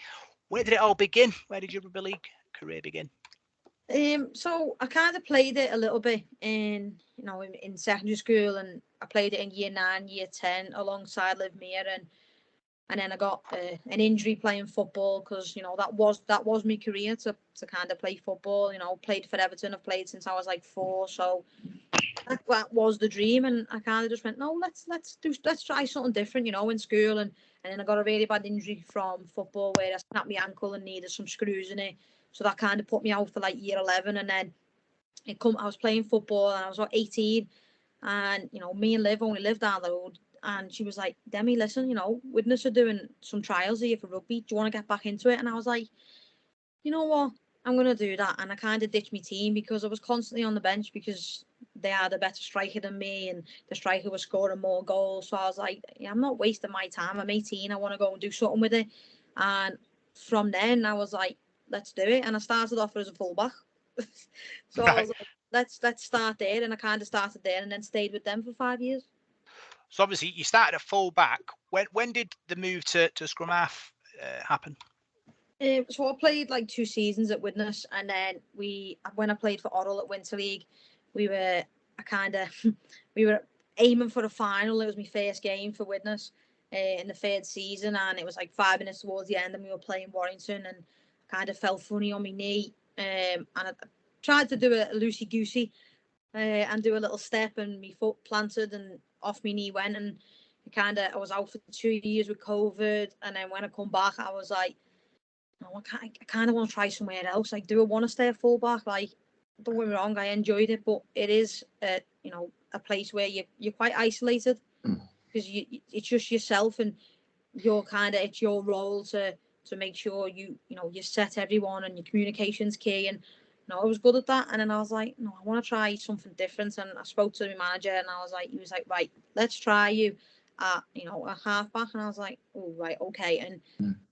where did it all begin? Where did your rugby league career begin? So I kind of played it a little bit in secondary school, and I played it in year 9, year 10 alongside Liv Mere, and then I got an injury playing football, because that was my career to kind of play football. Played for Everton. I've played since I was like 4, so that was the dream. And I kind of just went, no, let's try something different, in school. And then I got a really bad injury from football, where I snapped my ankle and needed some screws in it. So that kind of put me out for like year 11. And then I was playing football, and I was about 18, and me and Liv only lived down the road. And she was like, Demi, listen, Widnes are doing some trials here for rugby. Do you want to get back into it? And I was like, you know what? I'm going to do that. And I kind of ditched my team, because I was constantly on the bench, because they had a better striker than me, and the striker was scoring more goals. So I was like, yeah, I'm not wasting my time. I'm 18. I want to go and do something with it. And from then I was like, let's do it. And I started off as a fullback. So I was like, let's start there. And I kind of started there, and then stayed with them for 5 years. So obviously you started at full back. When did the move to scrum half happen? So I played like 2 seasons at Widnes, and then when I played for Orrell at Winter League, we were aiming for a final. It was my first game for Widnes in the 3rd season, and it was like 5 minutes towards the end, and we were playing Warrington, and I kind of felt funny on my knee, and I tried to do a loosey-goosey and do a little step, and my foot planted, and off my knee went, and I was out for 2 years with COVID. And then when I come back, I was like, no, I kind of want to try somewhere else. Like, do I want to stay a fullback? Like, don't get me wrong, I enjoyed it, but it is a place where you're quite isolated, because it's just yourself, and it's your role to make sure you set everyone, and your communication's key. And I was good at that. And then I was like, no, I want to try something different. And I spoke to my manager, and he was like, right, let's try you at a halfback. And I was like, oh, right, okay. And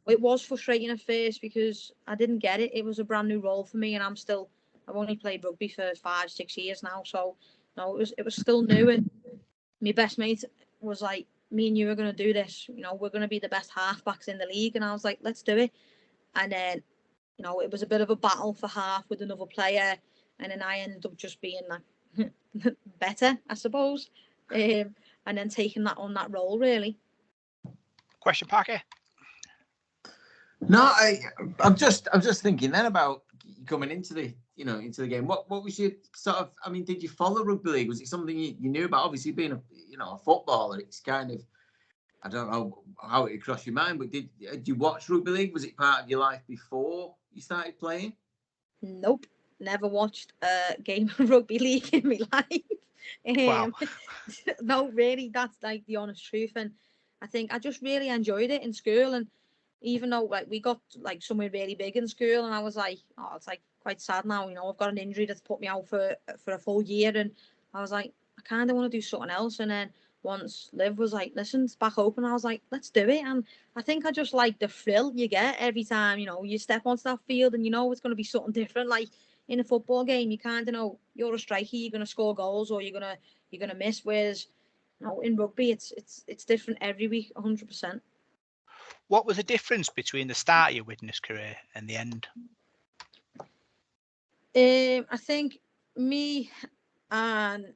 it was frustrating at first, because I didn't get it. It was a brand new role for me, and I've only played rugby for 5-6 years now, so it was still new. And my best mate was like, me and you are going to do this, we're going to be the best halfbacks in the league. And I was like, let's do it. And then it was a bit of a battle for half with another player, and then I ended up just being like better, I suppose, and then taking that on that role, really. Question, Parker? No, I'm just thinking then about coming into the game. What was your sort of? I mean, did you follow rugby league? Was it something you knew about? Obviously, being a footballer, it's kind of, I don't know how it crossed your mind, but did you watch rugby league? Was it part of your life before you started playing? Nope, never watched a game of rugby league in my life. Wow. No, really, that's like the honest truth. And I think I just really enjoyed it in school. And even though like we got like somewhere really big in school, and I was like, oh, it's like quite sad now. I've got an injury that's put me out for a full year, and I was like, I kind of want to do something else. And then once Liv was like, listen, it's back open, I was like, let's do it. And I think I just like the thrill you get every time, you step onto that field, and it's going to be something different. Like in a football game, you kind of know you're a striker, you're going to score goals, or you're going to miss. Whereas, in rugby, it's different every week, 100%. What was the difference between the start of your Widnes career and the end? I think me and,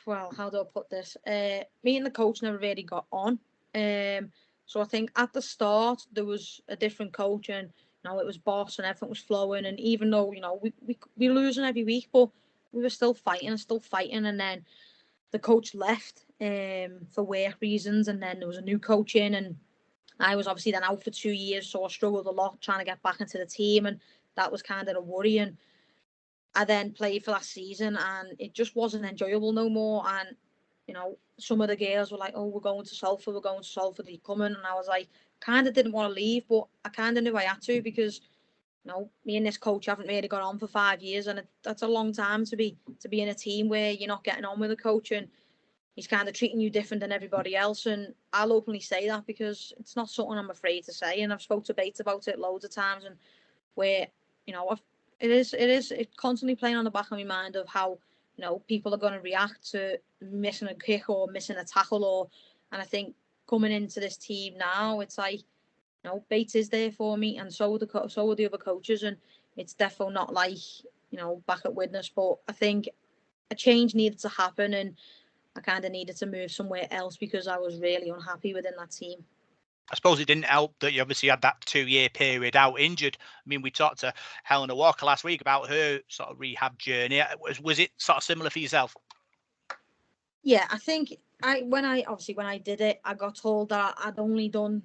well, how do I put this? Me and the coach never really got on. So I think at the start there was a different coach, and it was boss and everything was flowing. And even though we were losing every week, but we were still fighting. And then the coach left for work reasons, and then there was a new coach in, and I was obviously then out for 2 years, so I struggled a lot trying to get back into the team, and that was kind of a worry. And I then played for last season, and it just wasn't enjoyable no more. And some of the girls were like, "Oh, we're going to Salford. Are you coming?" And I was like, kind of didn't want to leave, but I kind of knew I had to, because me and this coach haven't really got on for 5 years, and that's a long time to be in a team where you're not getting on with a coach, and he's kind of treating you different than everybody else. And I'll openly say that, because it's not something I'm afraid to say. And I've spoke to Bates about it loads of times, and where, it is constantly playing on the back of my mind of how, people are going to react to missing a kick or missing a tackle, and I think coming into this team now, it's like, Bates is there for me, and so are the other coaches, and it's definitely not like, back at Widnes. But I think a change needed to happen, and I kind of needed to move somewhere else, because I was really unhappy within that team. I suppose it didn't help that you obviously had that 2-year period out injured. I mean, we talked to Helena Walker last week about her sort of rehab journey. Was it sort of similar for yourself? Yeah, I think when I did it, I got told that I'd only done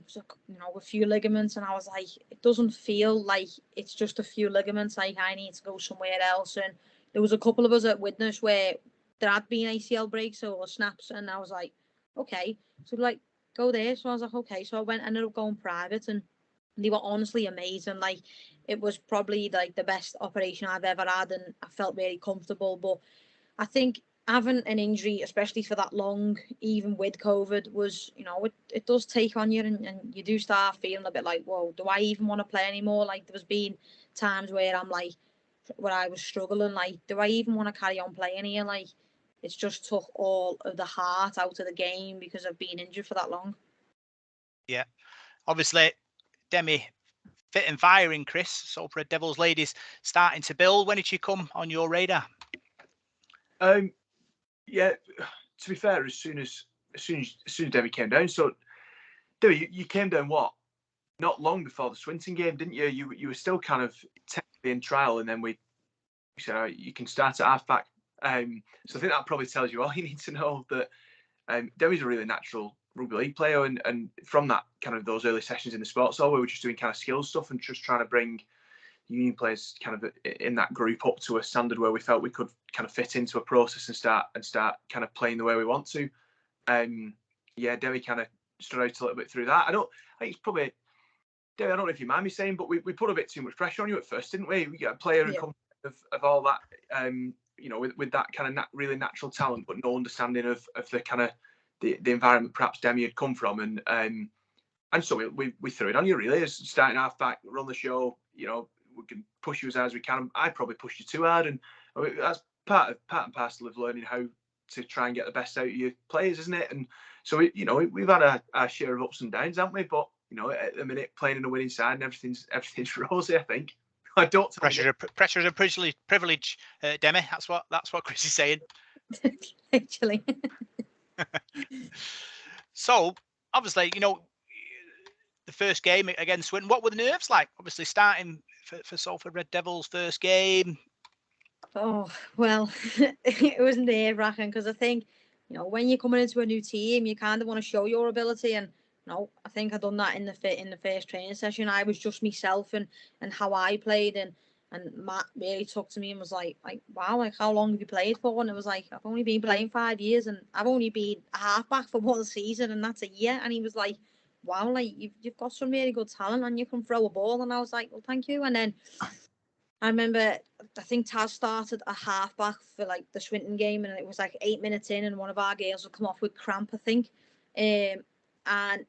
a few ligaments, and I was like, it doesn't feel like it's just a few ligaments. Like, I need to go somewhere else. And there was a couple of us at Widnes where there had been ACL breaks or snaps, and I was like, okay, so like, go there. So I was like, okay. So I ended up going private, and they were honestly amazing. Like, it was probably like the best operation I've ever had, and I felt really comfortable. But I think having an injury, especially for that long, even with COVID, was, it does take on you, and you do start feeling a bit like, whoa, do I even want to play anymore? Like, there's been times where I'm like, where I was struggling, like, do I even want to carry on playing here? Like, it's just took all of the heart out of the game because I've been injured for that long. Yeah, obviously, Demi fit and firing, Chris. Salford Devils ladies starting to build. When did she come on your radar? Yeah, to be fair, as soon as Demi came down. So, Demi, you came down not long before the Swinton game, didn't you? You were still kind of technically in trial, and then we said, you can start at halfback. So I think that probably tells you all you need to know, that Demi's a really natural rugby league player, and from that kind of those early sessions in the sports hall, we were just doing kind of skills stuff and just trying to bring union players kind of in that group up to a standard where we felt we could kind of fit into a process and start kind of playing the way we want to. Yeah, Demi kind of stood out a little bit through that. I think it's probably, Demi, I don't know if you mind me saying, but we put a bit too much pressure on you at first, didn't we? We got a player of all that, with that kind of really natural talent, but no understanding of the kind of the environment perhaps Demi had come from, and so we threw it on you really as starting halfback, run the show. We can push you as hard as we can. I probably pushed you too hard, and that's part and parcel of learning how to try and get the best out of your players, isn't it? And so we've had our share of ups and downs, haven't we? But at the minute, playing in a winning side, and everything's rosy, I think. I don't. Pressure is a privilege, Demi. That's what Chris is saying. Actually. So obviously, the first game against Swinton, what were the nerves like? Obviously, starting for Salford Red Devils first game. Oh, well, it was nerve-wracking, because I think, when you're coming into a new team, you kind of want to show your ability, and I think I done that in the first training session. I was just myself and how I played, and Matt really took to me and was like, wow, like, how long have you played for? And it was like, I've only been playing 5 years, and I've only been a halfback for one season, and that's a year. And he was like, wow, like, you've got some really good talent, and you can throw a ball. And I was like, well, thank you. And then I remember, I think Taz started a halfback for like the Swinton game, and it was like 8 minutes in, and one of our girls would come off with cramp, I think. And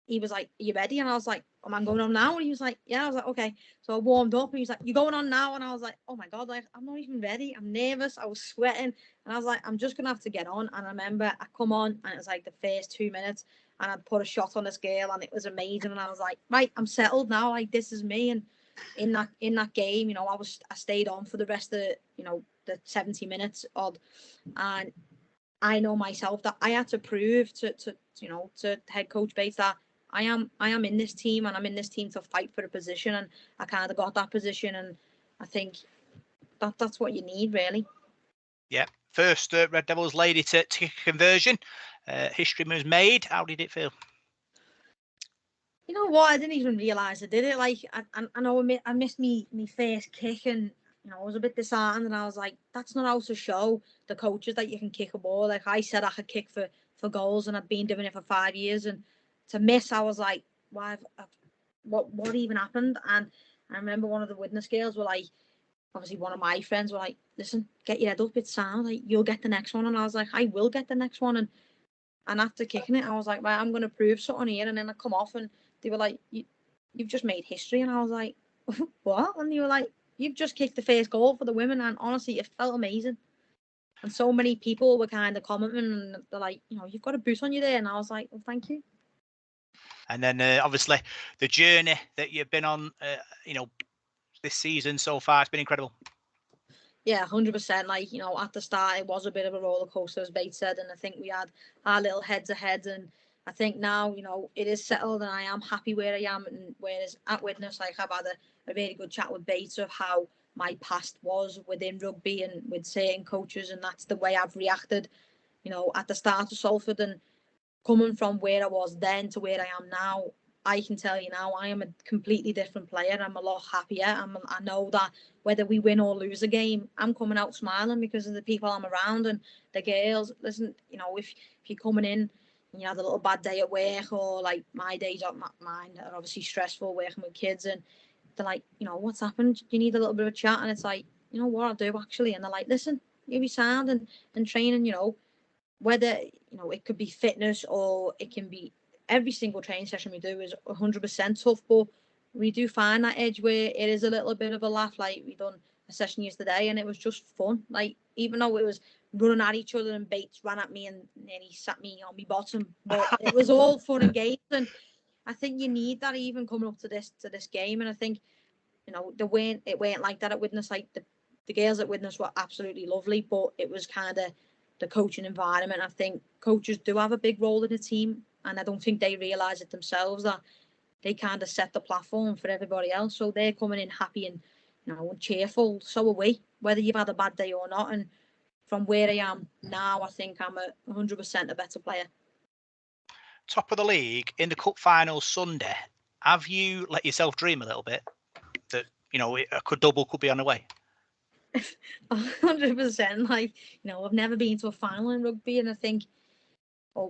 he was like, are you ready? And I was like, am I going on now? And he was like, yeah. I was like, okay. So I warmed up, and he was like, you going on now? And I was like, oh my God, like, I'm not even ready. I'm nervous. I was sweating. And I was like, I'm just going to have to get on. And I remember I come on, and it was like the first 2 minutes, and I'd put a shot on this girl, and it was amazing. And I was like, right, I'm settled now. Like, this is me. And in that game, you know, I stayed on for the rest of the 70 minutes odd, and I know myself that I had to prove to head coach Bates that I am in this team, and I'm in this team to fight for a position, and I kind of got that position, and I think that's what you need, really. Yeah. First Red Devils lady to kick a conversion. History was made. How did it feel? You know what? I didn't even realise I did it. Like, I know I missed me first kick, and I was a bit disheartened, and I was like, that's not how to show the coaches that you can kick a ball. Like I said, I could kick for goals, and I've been doing it for 5 years, and to miss, I was like, why? What even happened? And I remember one of the Widnes girls were like, obviously one of my friends were like, listen, get your head up, it's sound, like you'll get the next one, and I was like, I will get the next one, and after kicking it, I was like, right, I'm going to prove something here, and then I come off, and they were like, you've just made history, and I was like, what? And they were like, you've just kicked the first goal for the women, and honestly, it felt amazing. And so many people were kind of commenting, and they're like, you've got a boot on you there, and I was like, well, thank you. And then obviously the journey that you've been on, this season so far, it's been incredible. Yeah, 100%. Like, at the start, it was a bit of a roller coaster, as Bates said, and I think we had our little head-to-heads, and I think now, it is settled, and I am happy where I am. And whereas at Widnes, like, I've had a really good chat with Bates of how my past was within rugby and with certain coaches, and that's the way I've reacted, at the start of Salford, and coming from where I was then to where I am now. I can tell you now, I am a completely different player. I'm a lot happier. I know that whether we win or lose a game, I'm coming out smiling because of the people I'm around and the girls. Listen, if you're coming in and you had a little bad day at work, or like my days at mine are obviously stressful working with kids, and they're like, what's happened? You need a little bit of a chat, and it's like, what I do actually, and they're like, listen, you be sound and training, whether it could be fitness or it can be every single training session we do is 100% tough, but we do find that edge where it is a little bit of a laugh. Like we done a session yesterday and it was just fun. Like even though it was running at each other and Bates ran at me and then he sat me on my bottom, but it was all fun and games. And I think you need that even coming up to this game. And I think it weren't like that at Widnes. Like the girls at Widnes were absolutely lovely, but it was kind of the coaching environment. I think coaches do have a big role in the team, and I don't think they realise it themselves that they kind of set the platform for everybody else. So they're coming in happy and and cheerful. So are we, whether you've had a bad day or not. And from where I am now, I think I'm 100% a better player. Top of the league in the cup final Sunday. Have you let yourself dream a little bit that a double could be on the way? 100%. Like, I've never been to a final in rugby, and I think,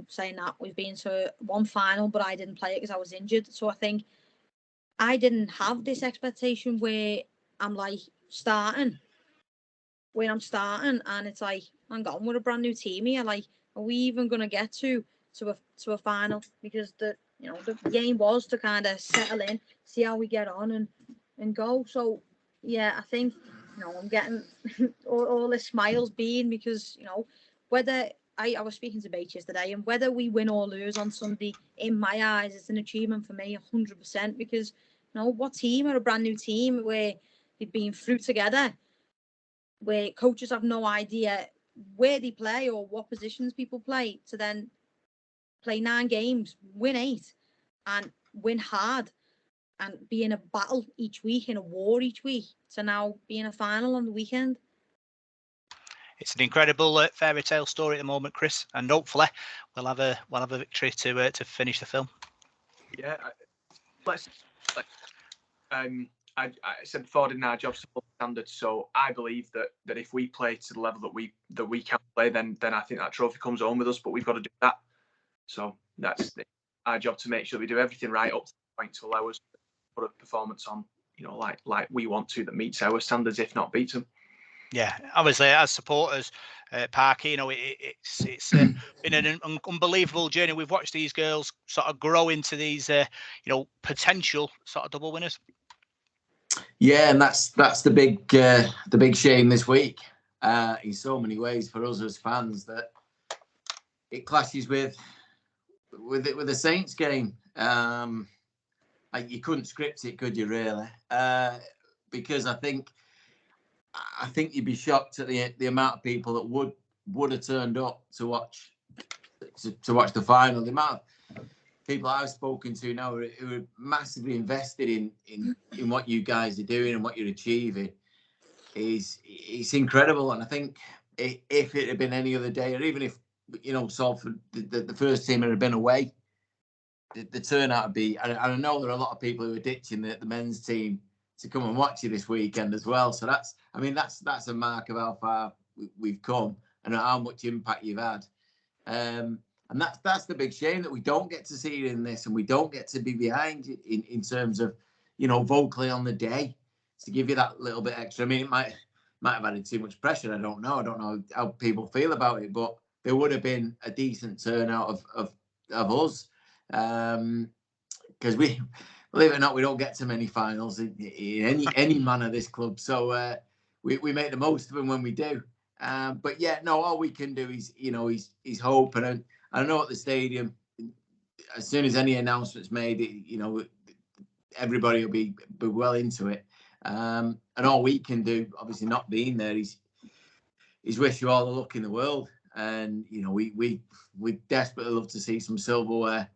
saying that, we've been to one final, but I didn't play it because I was injured. So I think I didn't have this expectation where I'm like starting, and it's like, I'm going with a brand new team here. Like, are we even gonna get to a final? Because the game was to kind of settle in, see how we get on, and go. So yeah, I think I'm getting all the smiles being because whether I was speaking to Bates yesterday, and whether we win or lose on Sunday, in my eyes, it's an achievement for me 100%. Because what team are a brand new team where they've been through together, where coaches have no idea where they play or what positions people play, to then play 9 games, win 8, and win hard, and be in a battle each week, in a war each week, to now be in a final on the weekend. It's an incredible fairy tale story at the moment, Chris, and hopefully we'll have a victory to finish the film. Yeah, I said before, didn't I, job's to standards. So I believe that if we play to the level that we can play, then I think that trophy comes home with us. But we've got to do that. So that's our job, to make sure we do everything right up to the point to allow us to put a performance on, like we want to, that meets our standards, if not beats them. Yeah, obviously as supporters, Parky, it's been an unbelievable journey. We've watched these girls sort of grow into these, potential sort of double winners. Yeah, and that's the big shame this week, in so many ways for us as fans, that it clashes with the Saints game. you couldn't script it, could you? Really? Because I think you'd be shocked at the amount of people that would have turned up to watch the final. The amount of people I've spoken to now who are massively invested in what you guys are doing and what you're achieving it's incredible. And I think if it had been any other day, or even if Salford, the first team had been away, the turnout would be. And I know there are a lot of people who are ditching the men's team to come and watch you this weekend as well. So that's a mark of how far we've come and how much impact you've had. And that's the big shame that we don't get to see you in this, and we don't get to be behind you in terms of vocally on the day to give you that little bit extra. I mean, it might have added too much pressure. I don't know how people feel about it, but there would have been a decent turnout of us, because we, believe it or not, we don't get to many finals in any manner this club. So we make the most of them when we do. But yeah, no, all we can do is hope. And I know at the stadium, as soon as any announcement's made, everybody will be well into it. And all we can do, obviously not being there, is wish you all the luck in the world. And we desperately love to see some silverware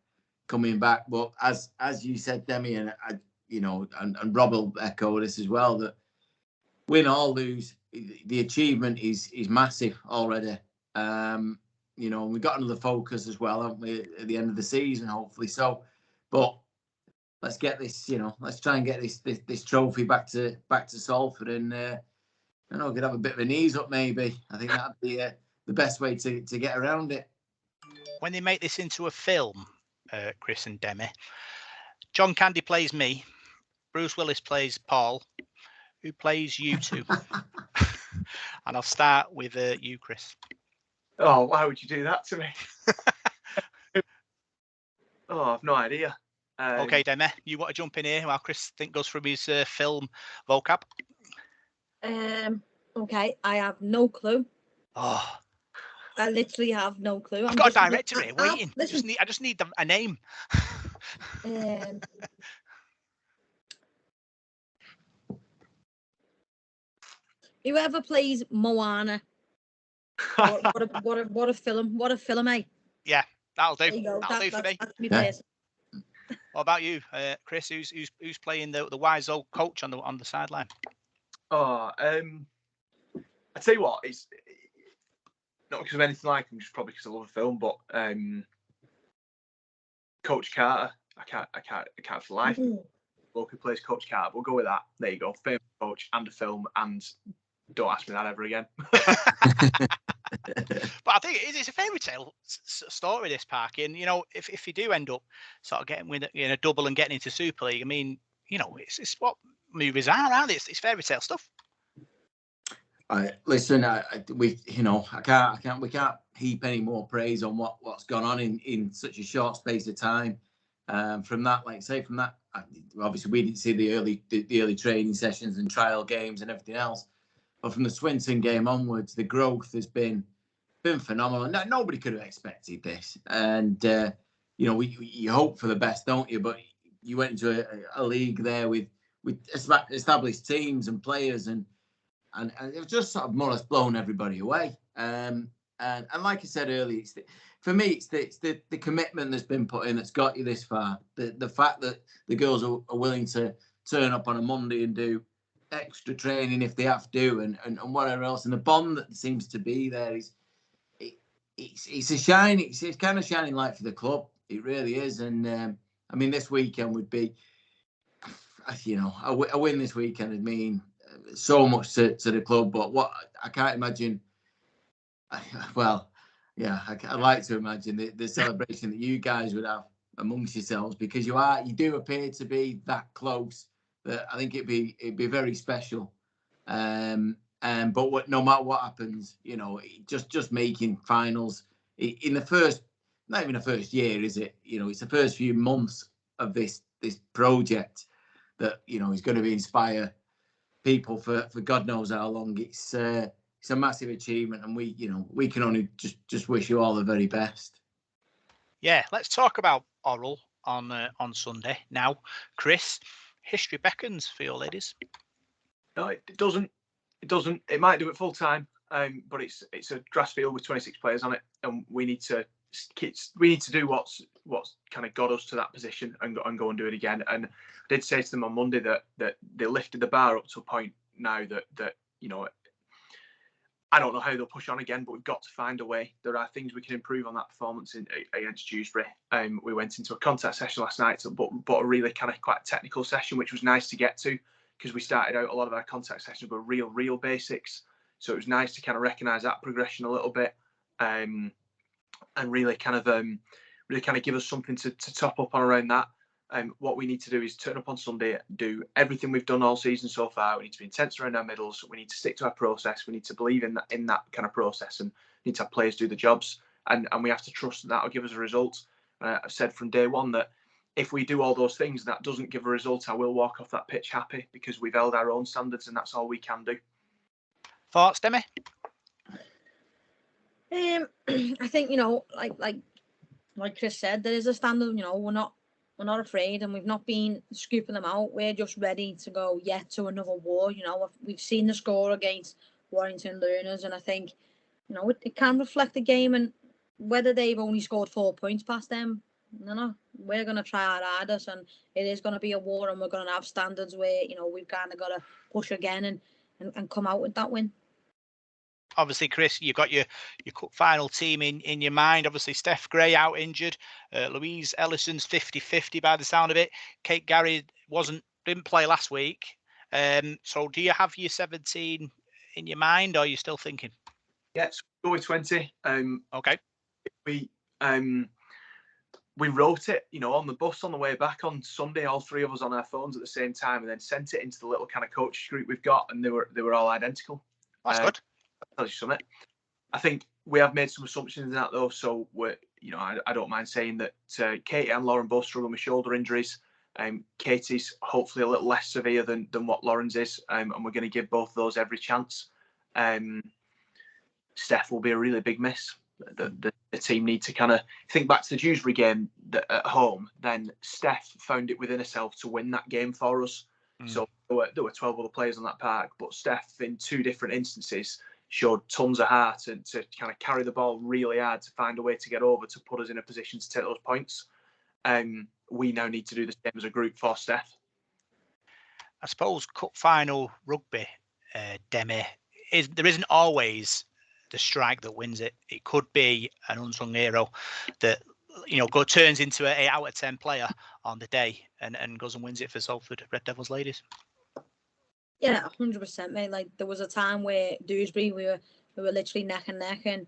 coming back. But as you said, Demi, and and Rob will echo this as well, that win or lose, the achievement is massive already. We've got another focus as well, haven't we, at the end of the season, hopefully. So, but let's get this, let's try and get this trophy back to Salford, and I don't know, we could have a bit of an ease up maybe. I think that'd be the best way to get around it. When they make this into a film, Chris and Demi, John Candy plays me, Bruce Willis plays Paul. Who plays you two? And I'll start with you, Chris. Oh, why would you do that to me? Oh, I've no idea. Okay, Demi, you want to jump in here while Chris goes through his film vocab? Okay, I have no clue. Oh, I literally have no clue. I've got a director here waiting. I just need a name. Whoever plays Moana. What a film! What a film, eh? Yeah, that'll do. That'll do for me. That's me person. What about you, Chris? Who's playing the wise old coach on the sideline? Oh, I tell you what, it's not because of anything like him, just probably because I love the film. But Coach Carter, I can't for life. Who plays Coach Carter? We'll go with that. There you go, famous coach and a film, and don't ask me that ever again. But I think it's a fairy tale story, this Parky. And if you do end up sort of getting in a double and getting into Super League, I mean, it's what movies are, aren't it? It's fairy tale stuff. Listen, we can't heap any more praise on what's gone on in such a short space of time. From that, obviously we didn't see the early training sessions and trial games and everything else. But from the Swinton game onwards, the growth has been phenomenal. No, nobody could have expected this. And you hope for the best, don't you? But you went into a league there with established teams and players, and it was just sort of more or less blown everybody away. And like I said earlier, for me, it's the commitment that's been put in that's got you this far. The fact that the girls are willing to turn up on a Monday and do extra training if they have to, and whatever else, and the bond that seems to be there it's kind of shining light for the club. It really is. And I mean, this weekend would be, a win this weekend would mean so much to the club. But what I can't imagine. Well, yeah, I'd like to imagine the celebration that you guys would have amongst yourselves, because you do appear to be that close. That I think it'd be very special. But no matter what happens, just making finals in the first, not even the first year, is it? It's the first few months of this project that is going to inspire people for God knows how long. It's a massive achievement, and we can only just wish you all the very best. Yeah, let's talk about Orrell. on Sunday. Now, Chris, history beckons for your ladies. No, it doesn't. It doesn't. It might do it full time, but it's a grass field with 26 players on it, and we need to do what's kind of got us to that position and go and do it again. And I did say to them on Monday that they lifted the bar up to a point now that you know, I don't know how they'll push on again, but we've got to find a way. There are things we can improve on that performance against Dewsbury. We went into a contact session last night, but a really kind of quite technical session, which was nice to get to, because we started out a lot of our contact sessions were real basics. So it was nice to kind of recognise that progression a little bit, and really kind of give us something to top up on around that. What we need to do is turn up on Sunday, do everything we've done all season so far. We need to be intense around our middles. We need to stick to our process. We need to believe in that kind of process, and need to have players do the jobs. And we have to trust that will give us a result. I've said from day one that if we do all those things and that doesn't give a result, I will walk off that pitch happy, because we've held our own standards, and that's all we can do. Thoughts, Demi? I think, like Chris said, there is a standard. We're not afraid, and we've not been scooping them out. We're just ready to go yet to another war. We've seen the score against Warrington Learners, and I think, it can reflect the game, and whether they've only scored 4 points past them, no, we're going to try our hardest, and it is going to be a war, and we're going to have standards where, we've kind of got to push again and come out with that win. Obviously, Chris, you've got your cup final team in your mind. Obviously, Steph Gray out injured. Louise Ellison's 50-50 by the sound of it. Kate Gary didn't play last week. So do you have your 17 in your mind, or are you still thinking? Yeah, so go with 20. Okay. We wrote it, on the bus on the way back on Sunday, all three of us on our phones at the same time, and then sent it into the little kind of coaches group we've got, and they were all identical. That's good. Tells you something. I think we have made some assumptions in that, though. So I don't mind saying that Katie and Lauren both struggle with shoulder injuries. Katie's hopefully a little less severe than what Lauren's is, and we're going to give both of those every chance. Steph will be a really big miss. The team need to kind of think back to the Dewsbury game at home. Then Steph found it within herself to win that game for us. So there were 12 other players on that park, but Steph, in 2 different instances, showed tons of heart and to kind of carry the ball really hard to find a way to get over to put us in a position to take those points. We now need to do the same as a group for Steph. I suppose cup final rugby, Demi, there isn't always the strike that wins it. It could be an unsung hero that turns into an 8 out of 10 player on the day and goes and wins it for Salford Red Devils ladies. Yeah, 100%, mate. Like, there was a time where Dewsbury, we were literally neck and neck, and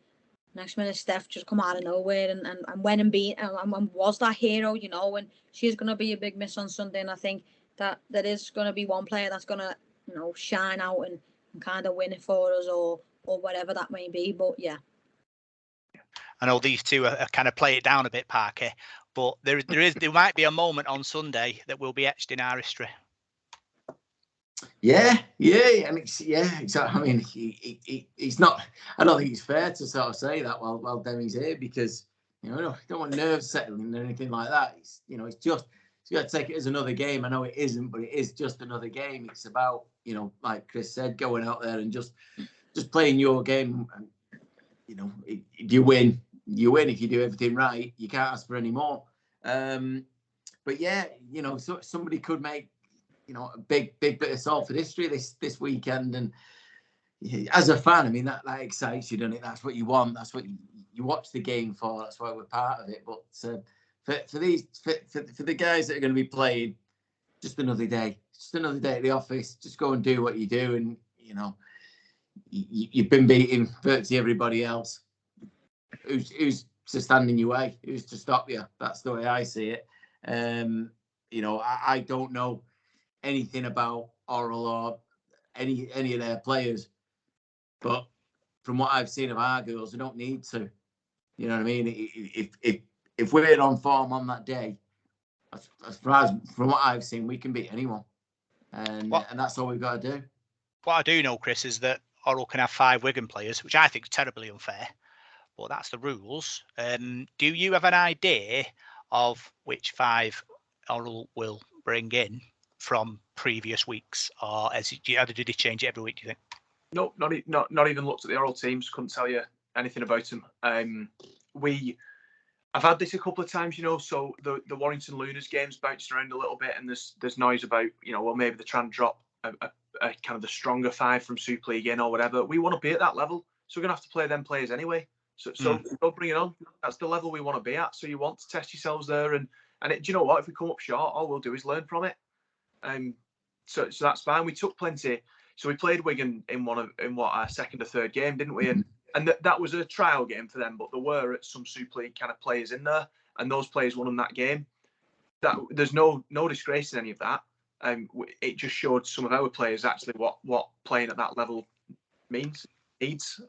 next minute Steph just come out of nowhere and went and beat and was that hero, and she's going to be a big miss on Sunday. And I think that there is going to be one player that's going to, shine out and kind of win it for us or whatever that may be. But yeah. I know these two are kind of play it down a bit, Parker, but there might be a moment on Sunday that will be etched in our history. Yeah, and it's. I mean, he's not. I don't think it's fair to sort of say that while Demi's here, because you don't want nerves settling or anything like that. It's just you got to take it as another game. I know it isn't, but it is just another game. It's about like Chris said, going out there and just playing your game. And you win. You win if you do everything right. You can't ask for any more. But yeah, so somebody could make. A big bit of Salford history this weekend, and as a fan, I mean that excites you, doesn't it? That's what you want. That's what you watch the game for. That's why we're part of it. But for the guys that are going to be playing, just another day at the office. Just go and do what you do, and you've been beating virtually everybody else. Who's to stand in your way? Who's to stop you? That's the way I see it. I don't know anything about Orrell or any of their players, but from what I've seen of our girls, they don't need to. You know what I mean? If we're on form on that day, as far as from what I've seen, we can beat anyone, and that's all we've got to do. What I do know, Chris, is that Orrell can have 5 Wigan players, which I think is terribly unfair, but that's the rules. Do you have an idea of which 5 Orrell will bring in from previous weeks, or how did they change it every week, do you think? No, not even looked at the Orrell teams. Couldn't tell you anything about them. I've had this a couple of times, so the Warrington Lunars games bounced around a little bit, and there's noise about, well, maybe they're trying to drop a kind of the stronger 5 from Super League in or whatever. We want to be at that level, so we're going to have to play them players anyway. So don't bring it on. That's the level we want to be at. So you want to test yourselves there, and do you know what? If we come up short, all we'll do is learn from it. So that's fine. We took plenty. So we played Wigan in our second or third game, didn't we? And that was a trial game for them, but there were some Super League kind of players in there, and those players won them that game. There's no disgrace in any of that. It just showed some of our players actually what playing at that level needs,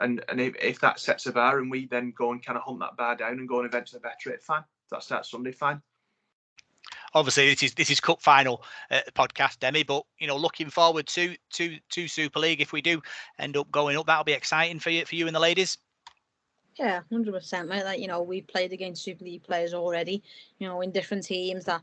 and if that sets a bar and we then go and kind of hunt that bar down and go and eventually better it, fine. If that starts Sunday, fine. Obviously, this is cup final podcast, Demi. But looking forward to Super League. If we do end up going up, that'll be exciting for you and the ladies. Yeah, 100%, mate. Like, we've played against Super League players already. In different teams that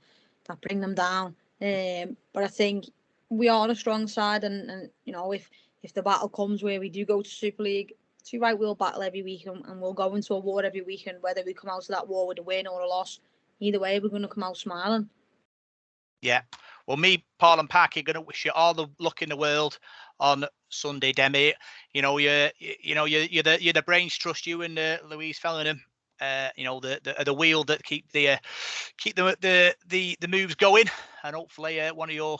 bring them down. But I think we are a strong side, and if the battle comes where we do go to Super League, too right, we'll battle every week, and we'll go into a war every week. And whether we come out of that war with a win or a loss, either way, we're going to come out smiling. Yeah. Well, me, Paul and Parky, going to wish you all the luck in the world on Sunday, Demi. You're the brains trust, you and Louise Fellingham. The wheel that keep the moves going, and hopefully one of your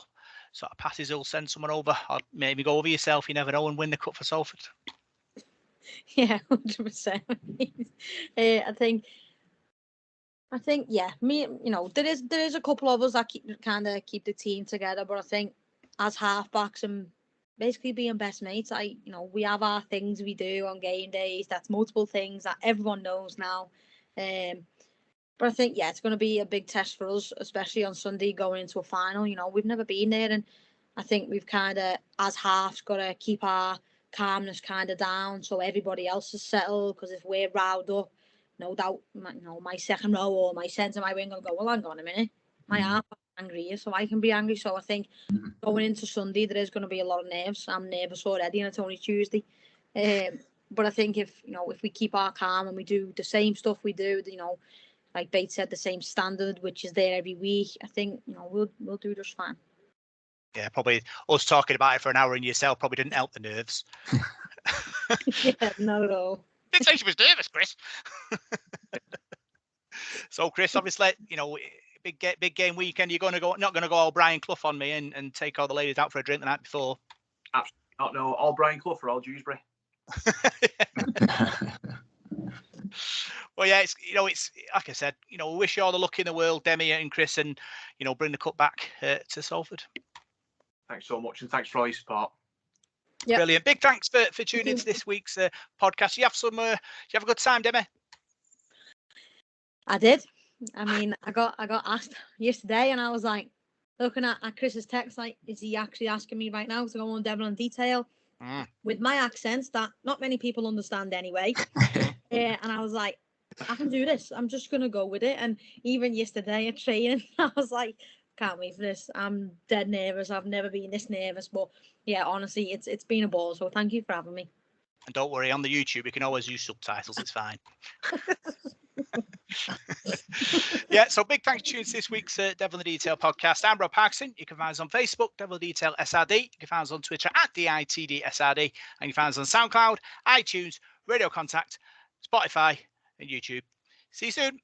sort of passes will send someone over, or maybe go over yourself. You never know, and win the cup for Salford. Yeah, 100%. I think, yeah, me, there is a couple of us that keep the team together, but I think as halfbacks and basically being best mates, we have our things we do on game days. That's multiple things that everyone knows now. But I think, yeah, it's going to be a big test for us, especially on Sunday going into a final. We've never been there, and I think we've kind of, as halves, got to keep our calmness kind of down so everybody else is settled, because if we're riled up, no doubt, my second row or my centre, my wing will go, well, hang on a minute, my half angry here, so I can be angry. So I think going into Sunday, there is going to be a lot of nerves. I'm nervous already, and it's only Tuesday. But I think if we keep our calm and we do the same stuff we do, like Bates said, the same standard, which is there every week, I think, we'll do just fine. Yeah, probably us talking about it for an hour in yourself probably didn't help the nerves. Yeah, not at all. Didn't say she was nervous, Chris. So, Chris, obviously, big game weekend. You're not going to go all Brian Clough on me and take all the ladies out for a drink the night before. Absolutely not. No, all Brian Clough or all Dewsbury. Well, yeah, it's like I said, we wish you all the luck in the world, Demi and Chris, and bring the cup back to Salford. Thanks so much, and thanks for all your support. Yep. Brilliant. Big thanks for tuning into this week's podcast. You have a good time, Demi? I did. I mean, I got asked yesterday, and I was like, looking at Chris's text, like, is he actually asking me right now to go on Devil in Detail with my accents that not many people understand anyway? And I was like, I can do this. I'm just gonna go with it. And even yesterday at training, I was like, can't wait for this. I'm dead nervous. I've never been this nervous. But yeah, honestly, it's been a ball. So thank you for having me. And don't worry, on the YouTube, you can always use subtitles. It's fine. Yeah, so big thanks to tuning to this week's Devil in the Detail podcast. I'm Rob Parkinson. You can find us on Facebook, Devil in the Detail SRD. You can find us on Twitter at DITDSRD. And you can find us on SoundCloud, iTunes, Radio Contact, Spotify, and YouTube. See you soon.